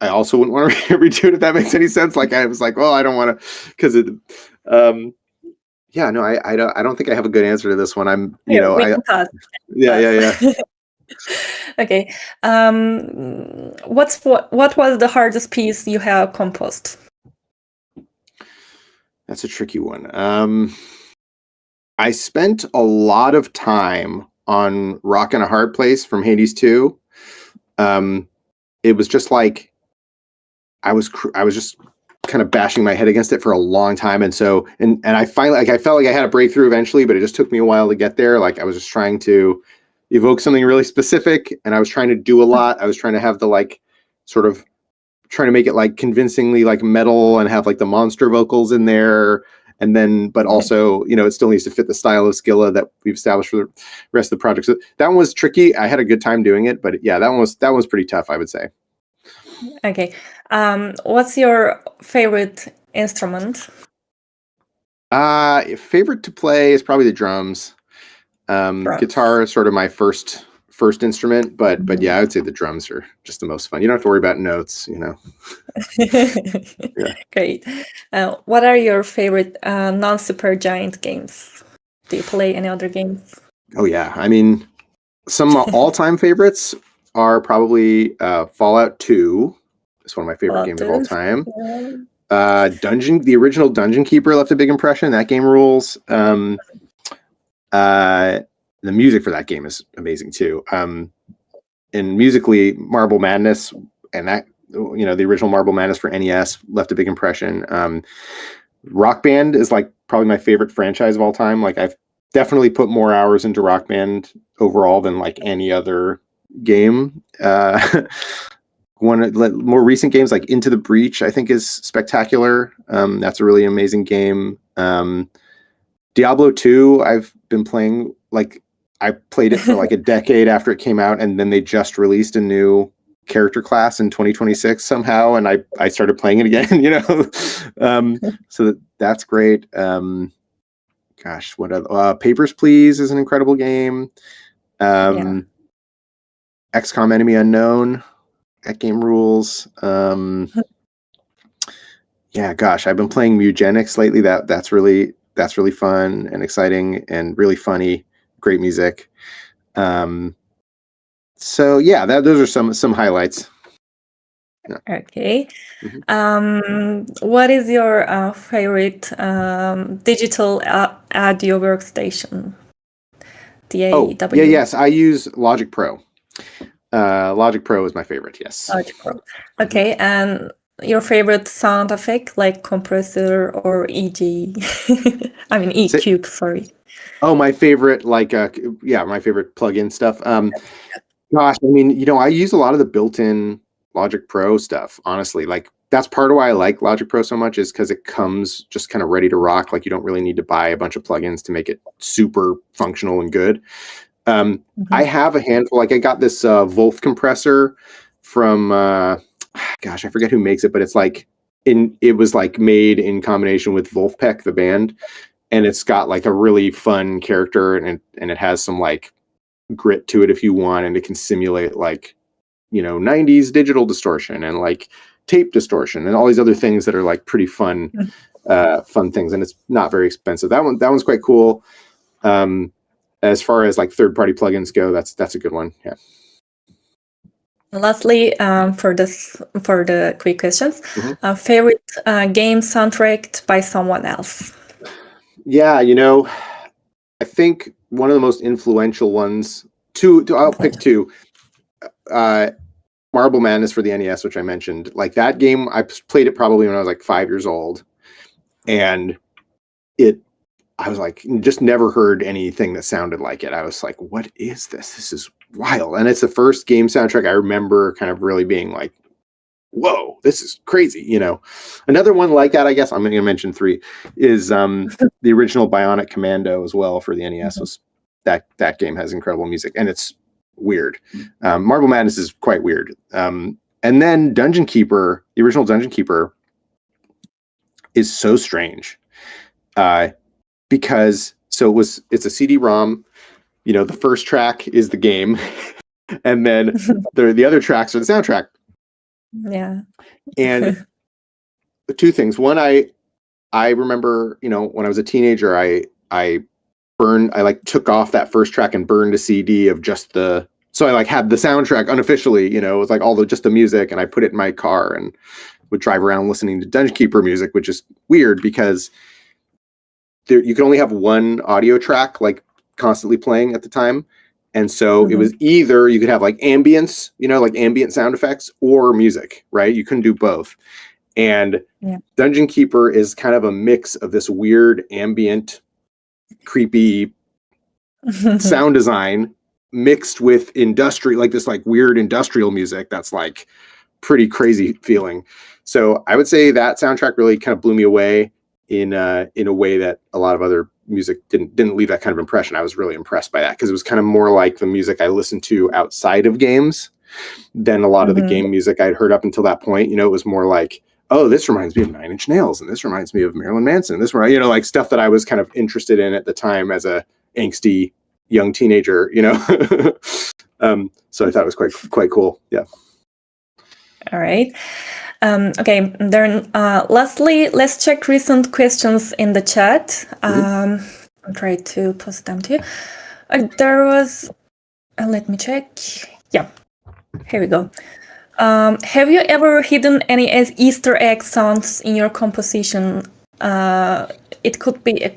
also wouldn't want to redo it, if that makes any sense. Like, I was like, well, I don't want to, because yeah, no, I don't think I have a good answer to this one. I'm, you Yeah, know, we can pass. yeah. Okay. What was the hardest piece you have composed? That's a tricky one. I spent a lot of time on Rock in a Hard Place from Hades 2. It was just like I was just kind of bashing my head against it for a long time, and so and I finally, like, I felt like I had a breakthrough eventually, but it just took me a while to get there. Like, I was just trying to evoke something really specific, and I was trying to do a lot. I was trying to have the, like, sort of trying to make it like convincingly like metal and have like the monster vocals in there, and then but also, you know, it still needs to fit the style of Skilla that we've established for the rest of the project. So that one was tricky. I had a good time doing it, but yeah, that one was pretty tough, I would say. Okay. What's your favorite instrument? Favorite to play is probably the drums. Drums. Guitar is sort of my first instrument, but yeah, I would say the drums are just the most fun. You don't have to worry about notes, you know. Yeah. Great. What are your favorite non-Supergiant games? Do you play any other games? Oh yeah, I mean, some all-time favorites are probably Fallout 2. It's one of my favorite games of all time. The original Dungeon Keeper left a big impression. That game rules. The music for that game is amazing too. And musically, Marble Madness and that, the original Marble Madness for NES left a big impression. Rock Band is like probably my favorite franchise of all time. Like I've definitely put more hours into Rock Band overall than like any other game. One of the more recent games like Into the Breach, I think, is spectacular. That's a really amazing game. Diablo 2, I've been playing, like I played it for like a decade after it came out, and then they just released a new character class in 2026 somehow, and I started playing it again, so that's great. Gosh, what other Papers, Please is an incredible game. XCOM Enemy Unknown, that game rules. Yeah, gosh, I've been playing Mugenics lately. That's really fun and exciting and really funny. Great music. So yeah, those are some highlights. Yeah. Okay. What is your favorite digital audio workstation? DAW. Yes, I use Logic Pro. Logic Pro is my favorite. Yes. Logic Pro. Okay, and your favorite sound effect, like compressor or EG? I mean EQ. Sorry. Oh, my favorite, like my favorite plugin stuff. Gosh, I mean, I use a lot of the built-in Logic Pro stuff, honestly. Like that's part of why I like Logic Pro so much, is because it comes just kind of ready to rock. Like you don't really need to buy a bunch of plugins to make it super functional and good. I have a handful. Like I got this Wolf compressor from gosh, I forget who makes it, but it's like it was like made in combination with Wolfpack, the band, and it's got like a really fun character, and it has some like grit to it if you want, and it can simulate like 90s digital distortion and like tape distortion and all these other things that are like pretty fun things, and it's not very expensive. That one's quite cool. As far as like third-party plugins go, that's a good one. Yeah. Lastly, for the quick questions, favorite game soundtrack by someone else? Yeah, I think one of the most influential ones. I'll pick two. Marble Madness for the NES, which I mentioned. Like that game, I played it probably when I was like 5 years old, and I was like, just never heard anything that sounded like it. I was like, what is this? This is wild. And it's the first game soundtrack I remember kind of really being like, whoa, this is crazy. Another one like that, I guess I'm going to mention 3, is the original Bionic Commando as well for the NES. Was that game has incredible music, and it's weird. Marble Madness is quite weird. And then Dungeon Keeper, the original Dungeon Keeper, is so strange. Because it's a CD-ROM, the first track is the game, and then the other tracks are the soundtrack. Yeah. And two things. One, I remember, when I was a teenager, I took off that first track and burned a CD of just so I like had the soundtrack unofficially, it was like just the music, and I put it in my car and would drive around listening to Dungeon Keeper music, which is weird because you could only have one audio track like constantly playing at the time. And so it was either you could have like ambience, like ambient sound effects, or music, right? You couldn't do both. And Dungeon Keeper is kind of a mix of this weird ambient, creepy sound design mixed with industrial, like this like weird industrial music that's like pretty crazy feeling. So I would say that soundtrack really kind of blew me away in a way that a lot of other music didn't leave that kind of impression. I was really impressed by that because it was kind of more like the music I listened to outside of games than a lot of the game music I'd heard up until that point. It was more like, oh, this reminds me of Nine Inch Nails, and this reminds me of Marilyn Manson. This, like stuff that I was kind of interested in at the time as a angsty young teenager. So I thought it was quite cool. Yeah. All right. Okay, Darren, lastly, let's check recent questions in the chat. I'll try to post them to you. There was, let me check. Yeah, here we go. Have you ever hidden any Easter egg sounds in your composition? It could be a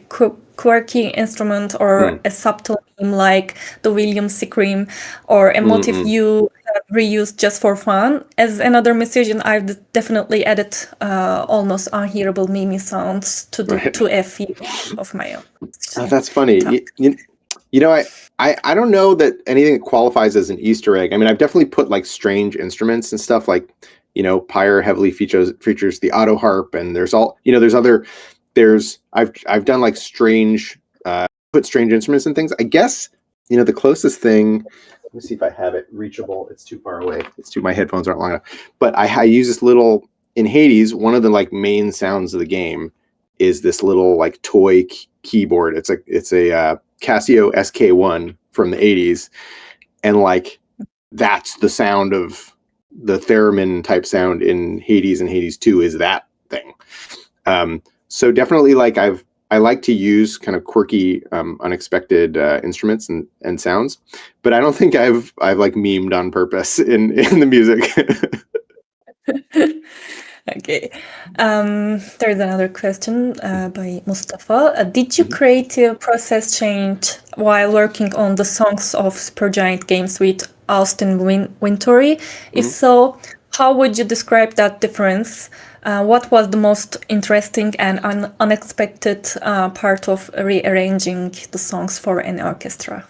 quirky instrument or a subtle theme like the Williams scream or a motif you have reused just for fun. As another musician, I've definitely added almost unhearable mimi sounds to a few of my own. Oh, that's funny. You know, I don't know that anything that qualifies as an Easter egg. I mean, I've definitely put like strange instruments and stuff, like, you know, Pyre heavily features the auto harp, and there's all, you know, I've done like strange, put strange instruments and things. I guess, you know, the closest thing, let me see if I have it reachable. It's too far away. My headphones aren't long enough, but I use this little, in Hades, one of the like main sounds of the game is this little like toy keyboard. It's a Casio SK1 from the 80s. And like, that's the sound of the theremin type sound in Hades, and Hades 2 is that thing. So definitely, like, I like to use kind of quirky, unexpected instruments and sounds, but I don't think I've like memed on purpose in the music. Okay. There's another question by Mustafa. Did your creative process change while working on the songs of Supergiant games with Austin Wintory? If so, how would you describe that difference? What was the most interesting and unexpected part of rearranging the songs for an orchestra?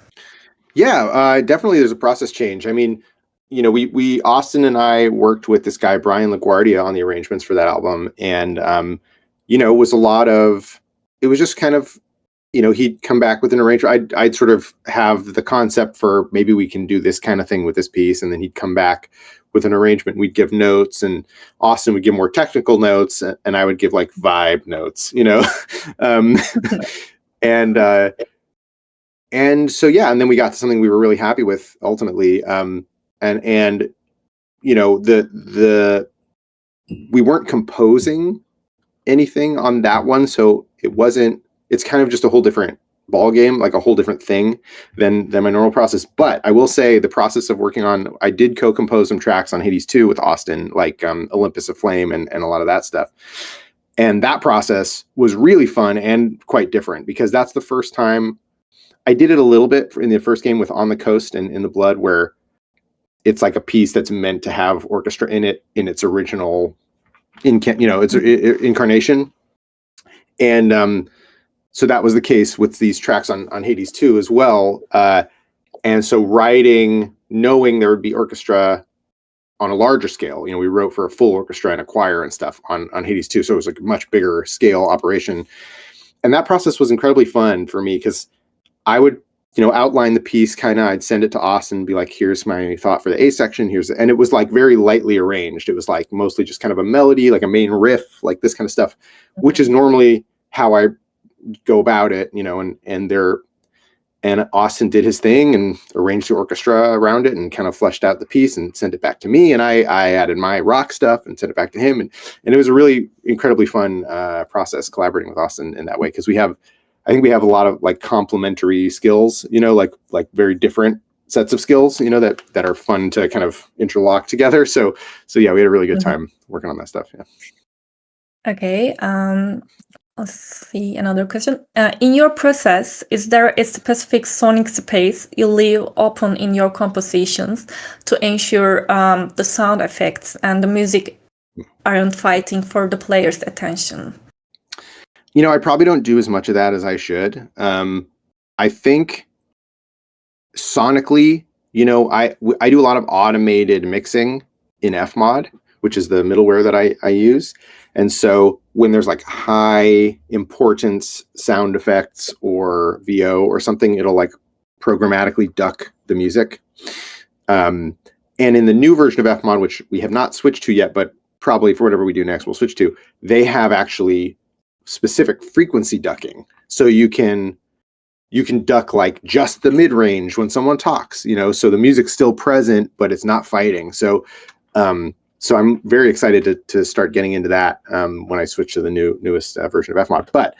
Yeah, definitely there's a process change. I mean, you know, we Austin and I worked with this guy, Brian LaGuardia, on the arrangements for that album. And, you know, it was just kind of, you know, he'd come back with an arrangement. I'd sort of have the concept for maybe we can do this kind of thing with this piece. And then he'd come back with an arrangement. We'd give notes, and Austin would give more technical notes, and I would give like vibe notes, you know? And so, yeah, and then we got to something we were really happy with ultimately. And you know, we weren't composing anything on that one, so it's kind of just a whole different ball game, like a whole different thing than my normal process. But I will say the process of working on, I did co-compose some tracks on Hades 2 with Austin, like Olympus of Flame and a lot of that stuff. And that process was really fun and quite different, because that's the first time I did it a little bit in the first game with On the Coast and In the Blood, where it's like a piece that's meant to have orchestra in it in its original, its incarnation. And so that was the case with these tracks on Hades 2 as well. And so writing, knowing there would be orchestra on a larger scale, you know, we wrote for a full orchestra and a choir and stuff on Hades 2. So it was like a much bigger scale operation. And that process was incredibly fun for me, because I would, you know, outline the piece, kind of, I'd send it to Austin and be like, here's my thought for the A section. And it was like very lightly arranged. It was like mostly just kind of a melody, like a main riff, like this kind of stuff, which is normally how I go about it, you know, and Austin did his thing and arranged the orchestra around it and kind of fleshed out the piece and sent it back to me. And I added my rock stuff and sent it back to him. And it was a really incredibly fun process collaborating with Austin in that way, because I think we have a lot of like complementary skills, you know, like very different sets of skills, you know, that are fun to kind of interlock together. So yeah, we had a really good time working on that stuff. Yeah. Okay. Let's see another question. In your process, is there a specific sonic space you leave open in your compositions to ensure the sound effects and the music aren't fighting for the player's attention? You know, I probably don't do as much of that as I should. I think sonically, you know, I do a lot of automated mixing in Fmod, which is the middleware that I use. And so when there's like high importance sound effects or VO or something, it'll like programmatically duck the music. And in the new version of Fmod, which we have not switched to yet, but probably for whatever we do next, we'll switch to, they have actually specific frequency ducking. So you can duck like just the mid range when someone talks, you know, so the music's still present, but it's not fighting. So I'm very excited to start getting into that when I switch to the newest version of Fmod. But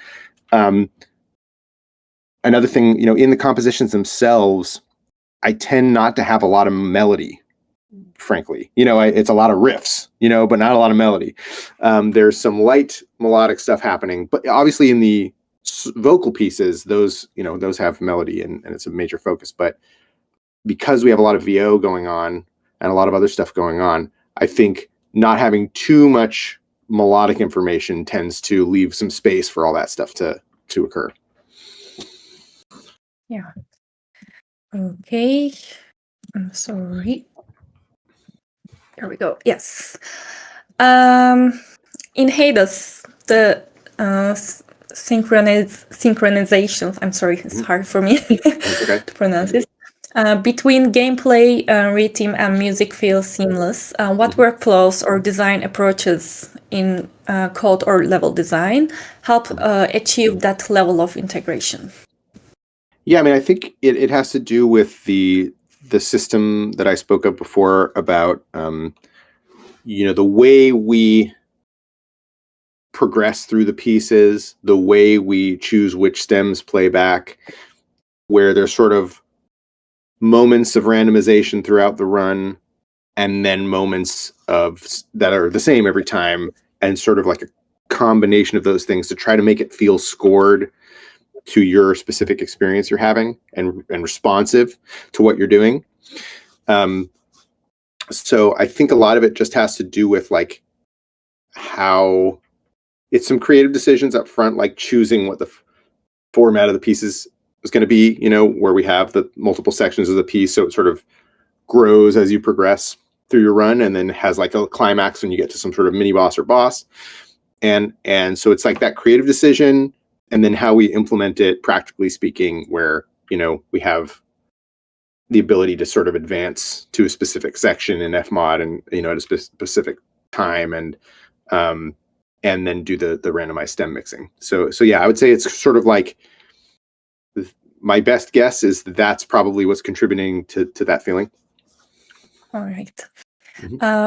another thing, you know, in the compositions themselves, I tend not to have a lot of melody frankly. It's a lot of riffs, but not a lot of melody. There's some light melodic stuff happening, but obviously in the vocal pieces, those have melody and it's a major focus. But because we have a lot of VO going on and a lot of other stuff going on, I think not having too much melodic information tends to leave some space for all that stuff to occur. Yeah. Okay. I'm sorry. There we go. Yes. In Hades, the synchronizations, I'm sorry, it's hard for me Okay. to pronounce it, between gameplay, rhythm, and music feel seamless. What workflows or design approaches in code or level design help achieve that level of integration? Yeah, I mean, I think it has to do with the system that I spoke of before about the way we progress through the pieces, the way we choose which stems play back, where there's sort of moments of randomization throughout the run, and then moments that are the same every time, and sort of like a combination of those things to try to make it feel scored to your specific experience you're having and responsive to what you're doing. So I think a lot of it just has to do with like how it's some creative decisions up front, like choosing what the format of the pieces is going to be, where we have the multiple sections of the piece. So it sort of grows as you progress through your run, and then has like a climax when you get to some sort of mini boss or boss. And so it's like that creative decision, and then how we implement it, practically speaking, where, we have the ability to sort of advance to a specific section in Fmod and, at a specific time, and then do the randomized stem mixing. So yeah, I would say it's sort of like, my best guess is that's probably what's contributing to that feeling. All right.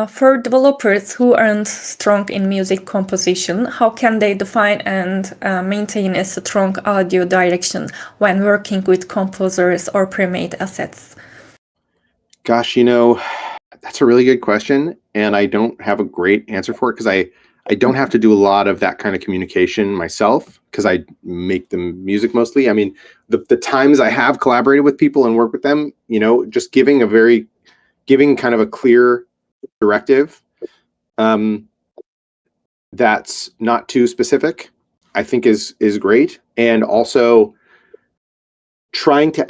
For developers who aren't strong in music composition, how can they define and maintain a strong audio direction when working with composers or pre-made assets? Gosh, that's a really good question, and I don't have a great answer for it because I don't have to do a lot of that kind of communication myself because I make the music mostly. I mean, the times I have collaborated with people and work with them, just giving kind of a clear directive that's not too specific, I think is great. And also trying to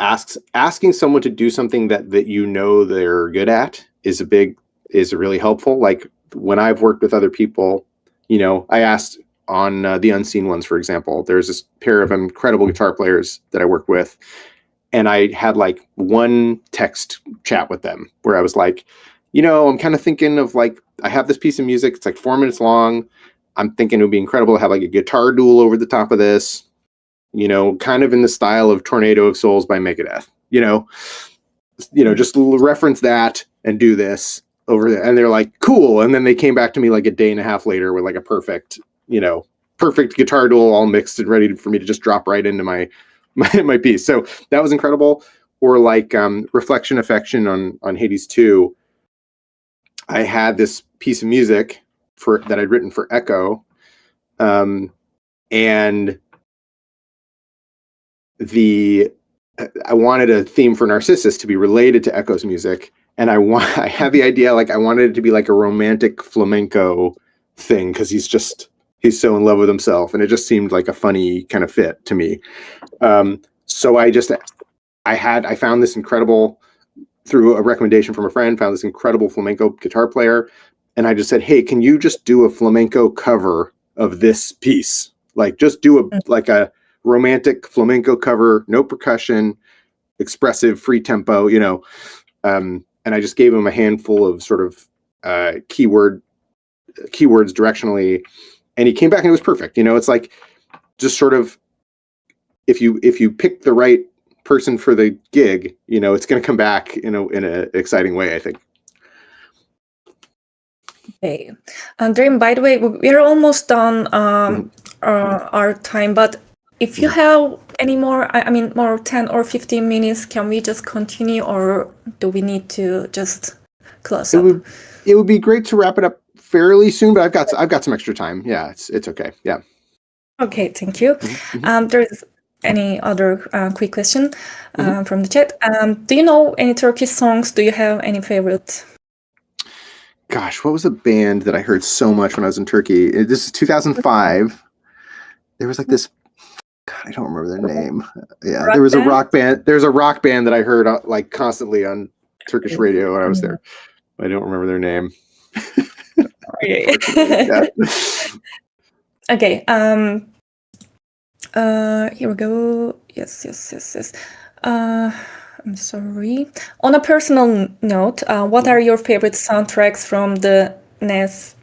asking someone to do something that they're good at is really helpful. Like when I've worked with other people, I asked on the Unseen Ones, for example, there's this pair of incredible guitar players that I work with, and I had like one text chat with them where I was like, I'm kind of thinking of like, I have this piece of music, it's like 4 minutes long. I'm thinking it would be incredible to have like a guitar duel over the top of this, kind of in the style of Tornado of Souls by Megadeth, just reference that and do this over there. And they're like, cool. And then they came back to me like a day and a half later with like a perfect guitar duel all mixed and ready for me to just drop right into my piece. So that was incredible. Or like Reflection Affection on Hades 2. I had this piece of music that I'd written for Echo, and I wanted a theme for Narcissus to be related to Echo's music, and I had the idea, like I wanted it to be like a romantic flamenco thing because he's so in love with himself, and it just seemed like a funny kind of fit to me. So I found this incredible, through a recommendation from a friend, found this incredible flamenco guitar player, and I just said, hey, can you just do a flamenco cover of this piece? Like just do a romantic flamenco cover, no percussion, expressive, free tempo, and I just gave him a handful of sort of keywords directionally, and he came back and it was perfect. It's like just sort of if you pick the right person for the gig, it's going to come back in an exciting way, I think. Okay. Dream, by the way, we're almost done our time, but if you have any more, more 10 or 15 minutes, can we just continue, or do we need to just close It up. would be great to wrap it up fairly soon, but I've got some extra time. Yeah, it's okay. Yeah. Okay, thank you. There's any other quick question from the chat. Do you know any Turkish songs? Do you have any favorite? Gosh, what was a band that I heard so much when I was in Turkey? This is 2005. There was like this. God, I don't remember their name. Yeah, there was a rock band. There's a rock band that I heard like constantly on Turkish radio when I was there. I don't remember their name. Okay. Yeah. Okay. Here we go. Yes. I'm sorry. On a personal note, what are your favorite soundtracks from the NES,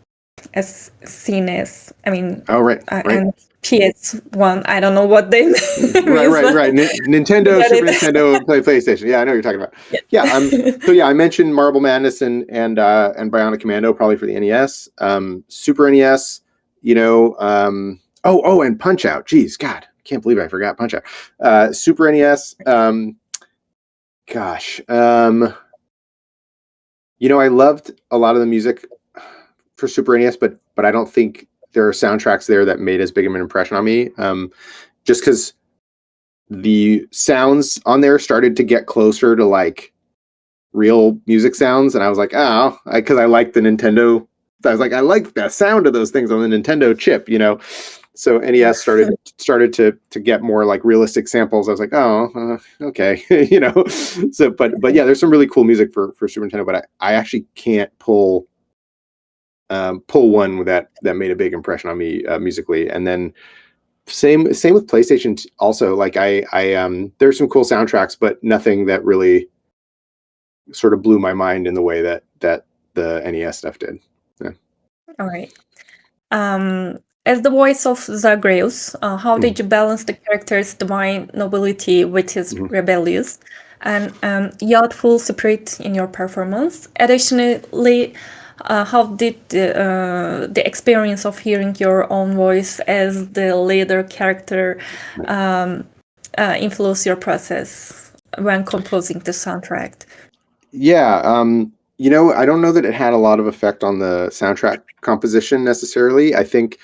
CNES? I mean, right. And PS1. I don't know what they mean. Right. Nintendo, Got Super it. Nintendo, PlayStation. Yeah, I know what you're talking about. Yeah. So yeah, I mentioned Marble Madness and Bionic Commando probably for the NES. Super NES. You know. And Punch Out. Jeez, God, can't believe I forgot Punch Out. Super NES. You know, I loved a lot of the music for Super NES, but I don't think there are soundtracks there that made as big of an impression on me. Just because the sounds on there started to get closer to like real music sounds, and I was like, because I like the Nintendo. I was like, I like the sound of those things on the Nintendo chip, you know. So NES started to get more like realistic samples. I was like, okay, you know. So, but yeah, there's some really cool music for Super Nintendo, but I actually can't pull one that made a big impression on me musically. And then same with PlayStation also. Like I there's some cool soundtracks, but nothing that really sort of blew my mind in the way that the NES stuff did. Yeah. All right. As the voice of Zagreus, how did you balance the character's divine nobility with his rebellious and youthful spirit in your performance? Additionally, how did the experience of hearing your own voice as the leader character influence your process when composing the soundtrack? Yeah, you know, I don't know that it had a lot of effect on the soundtrack composition necessarily. I think,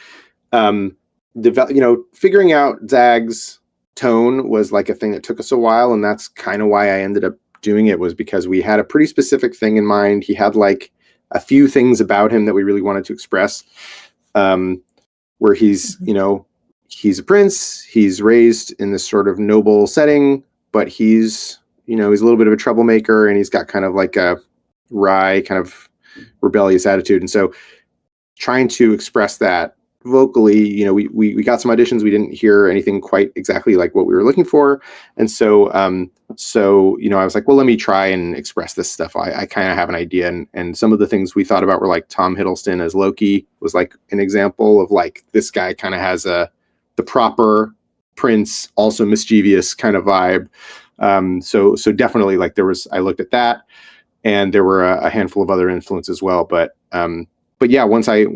figuring out Zag's tone was like a thing that took us a while, and that's kind of why I ended up doing it, was because we had a pretty specific thing in mind. He had like a few things about him that we really wanted to express, where he's, you know, he's a prince, he's raised in this sort of noble setting, but he's a little bit of a troublemaker, and he's got kind of like a wry, kind of rebellious attitude. And so trying to express that vocally, you know, we got some auditions, we didn't hear anything quite exactly like what we were looking for. And so, you know, I was like, well, let me try and express this stuff. I kind of have an idea. And some of the things we thought about were like Tom Hiddleston as Loki was like an example of like, this guy kind of has the proper prince, also mischievous kind of vibe. So definitely like I looked at that, and there were a handful of other influences as well. But yeah, once I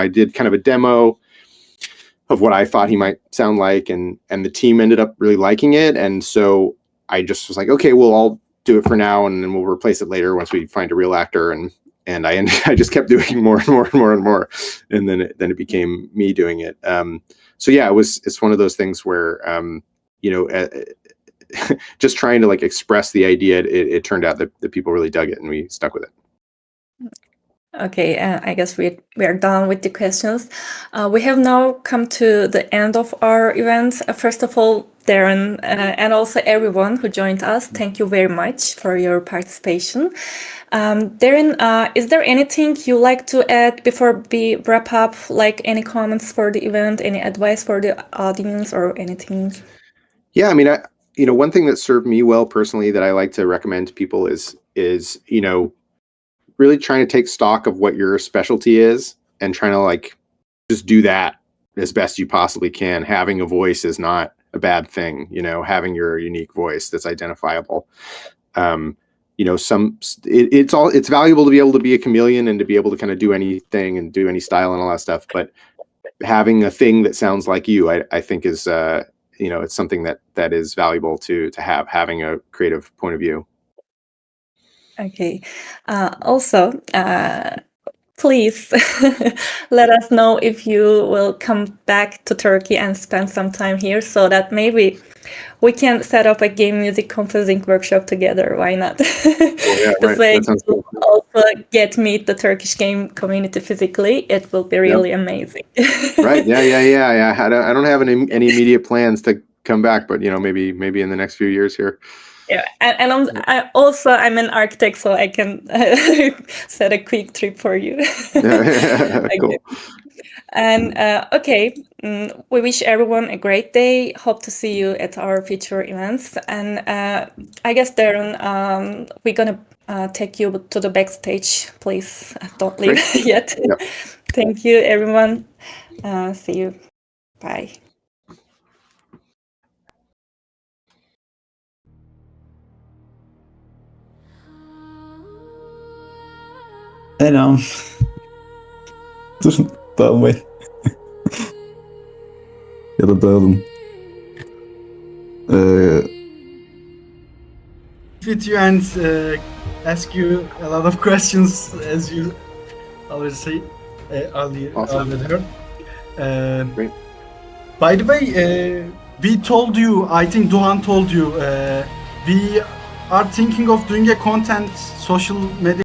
did kind of a demo of what I thought he might sound like, and the team ended up really liking it. And so I just was like, okay, well, I'll do it for now, and then we'll replace it later once we find a real actor. And I just kept doing more and more and more and more. And then it became me doing it. So yeah, it's one of those things where, just trying to like express the idea, it turned out that people really dug it, and we stuck with it. Okay, I guess we are done with the questions. We have now come to the end of our event. First of all, Darren, and also everyone who joined us, thank you very much for your participation. Darren, is there anything you like to add before we wrap up? Like any comments for the event, any advice for the audience, or anything? Yeah, I mean, one thing that served me well personally that I like to recommend to people is really trying to take stock of what your specialty is, and trying to like just do that as best you possibly can. Having a voice is not a bad thing, having your unique voice that's identifiable. It's valuable to be able to be a chameleon and to be able to kind of do anything and do any style and all that stuff. But having a thing that sounds like you, I think is, it's something that is valuable to having a creative point of view. Okay. Also, please let us know if you will come back to Turkey and spend some time here so that maybe we can set up a game music composing workshop together. Why not? Yeah, This right. way That sounds you good. will also get meet the Turkish game community physically. It will be really amazing. Right. Yeah. I don't have any immediate plans to come back, but maybe in the next few years here. Yeah, and I'm an architect, so I can set a quick trip for you. Yeah. Okay. Cool. And okay, we wish everyone a great day. Hope to see you at our future events. And I guess, Darren, we're gonna take you to the backstage. Please don't leave yet. Yep. Thank you, everyone. See you. Bye. Selam. Durun, dağılmayın. Ya da dağılın. With you and ask you a lot of questions, as you always say. Awesome. Always heard. Great. By the way, we told you, I think Duhan told you, we are thinking of doing a content social media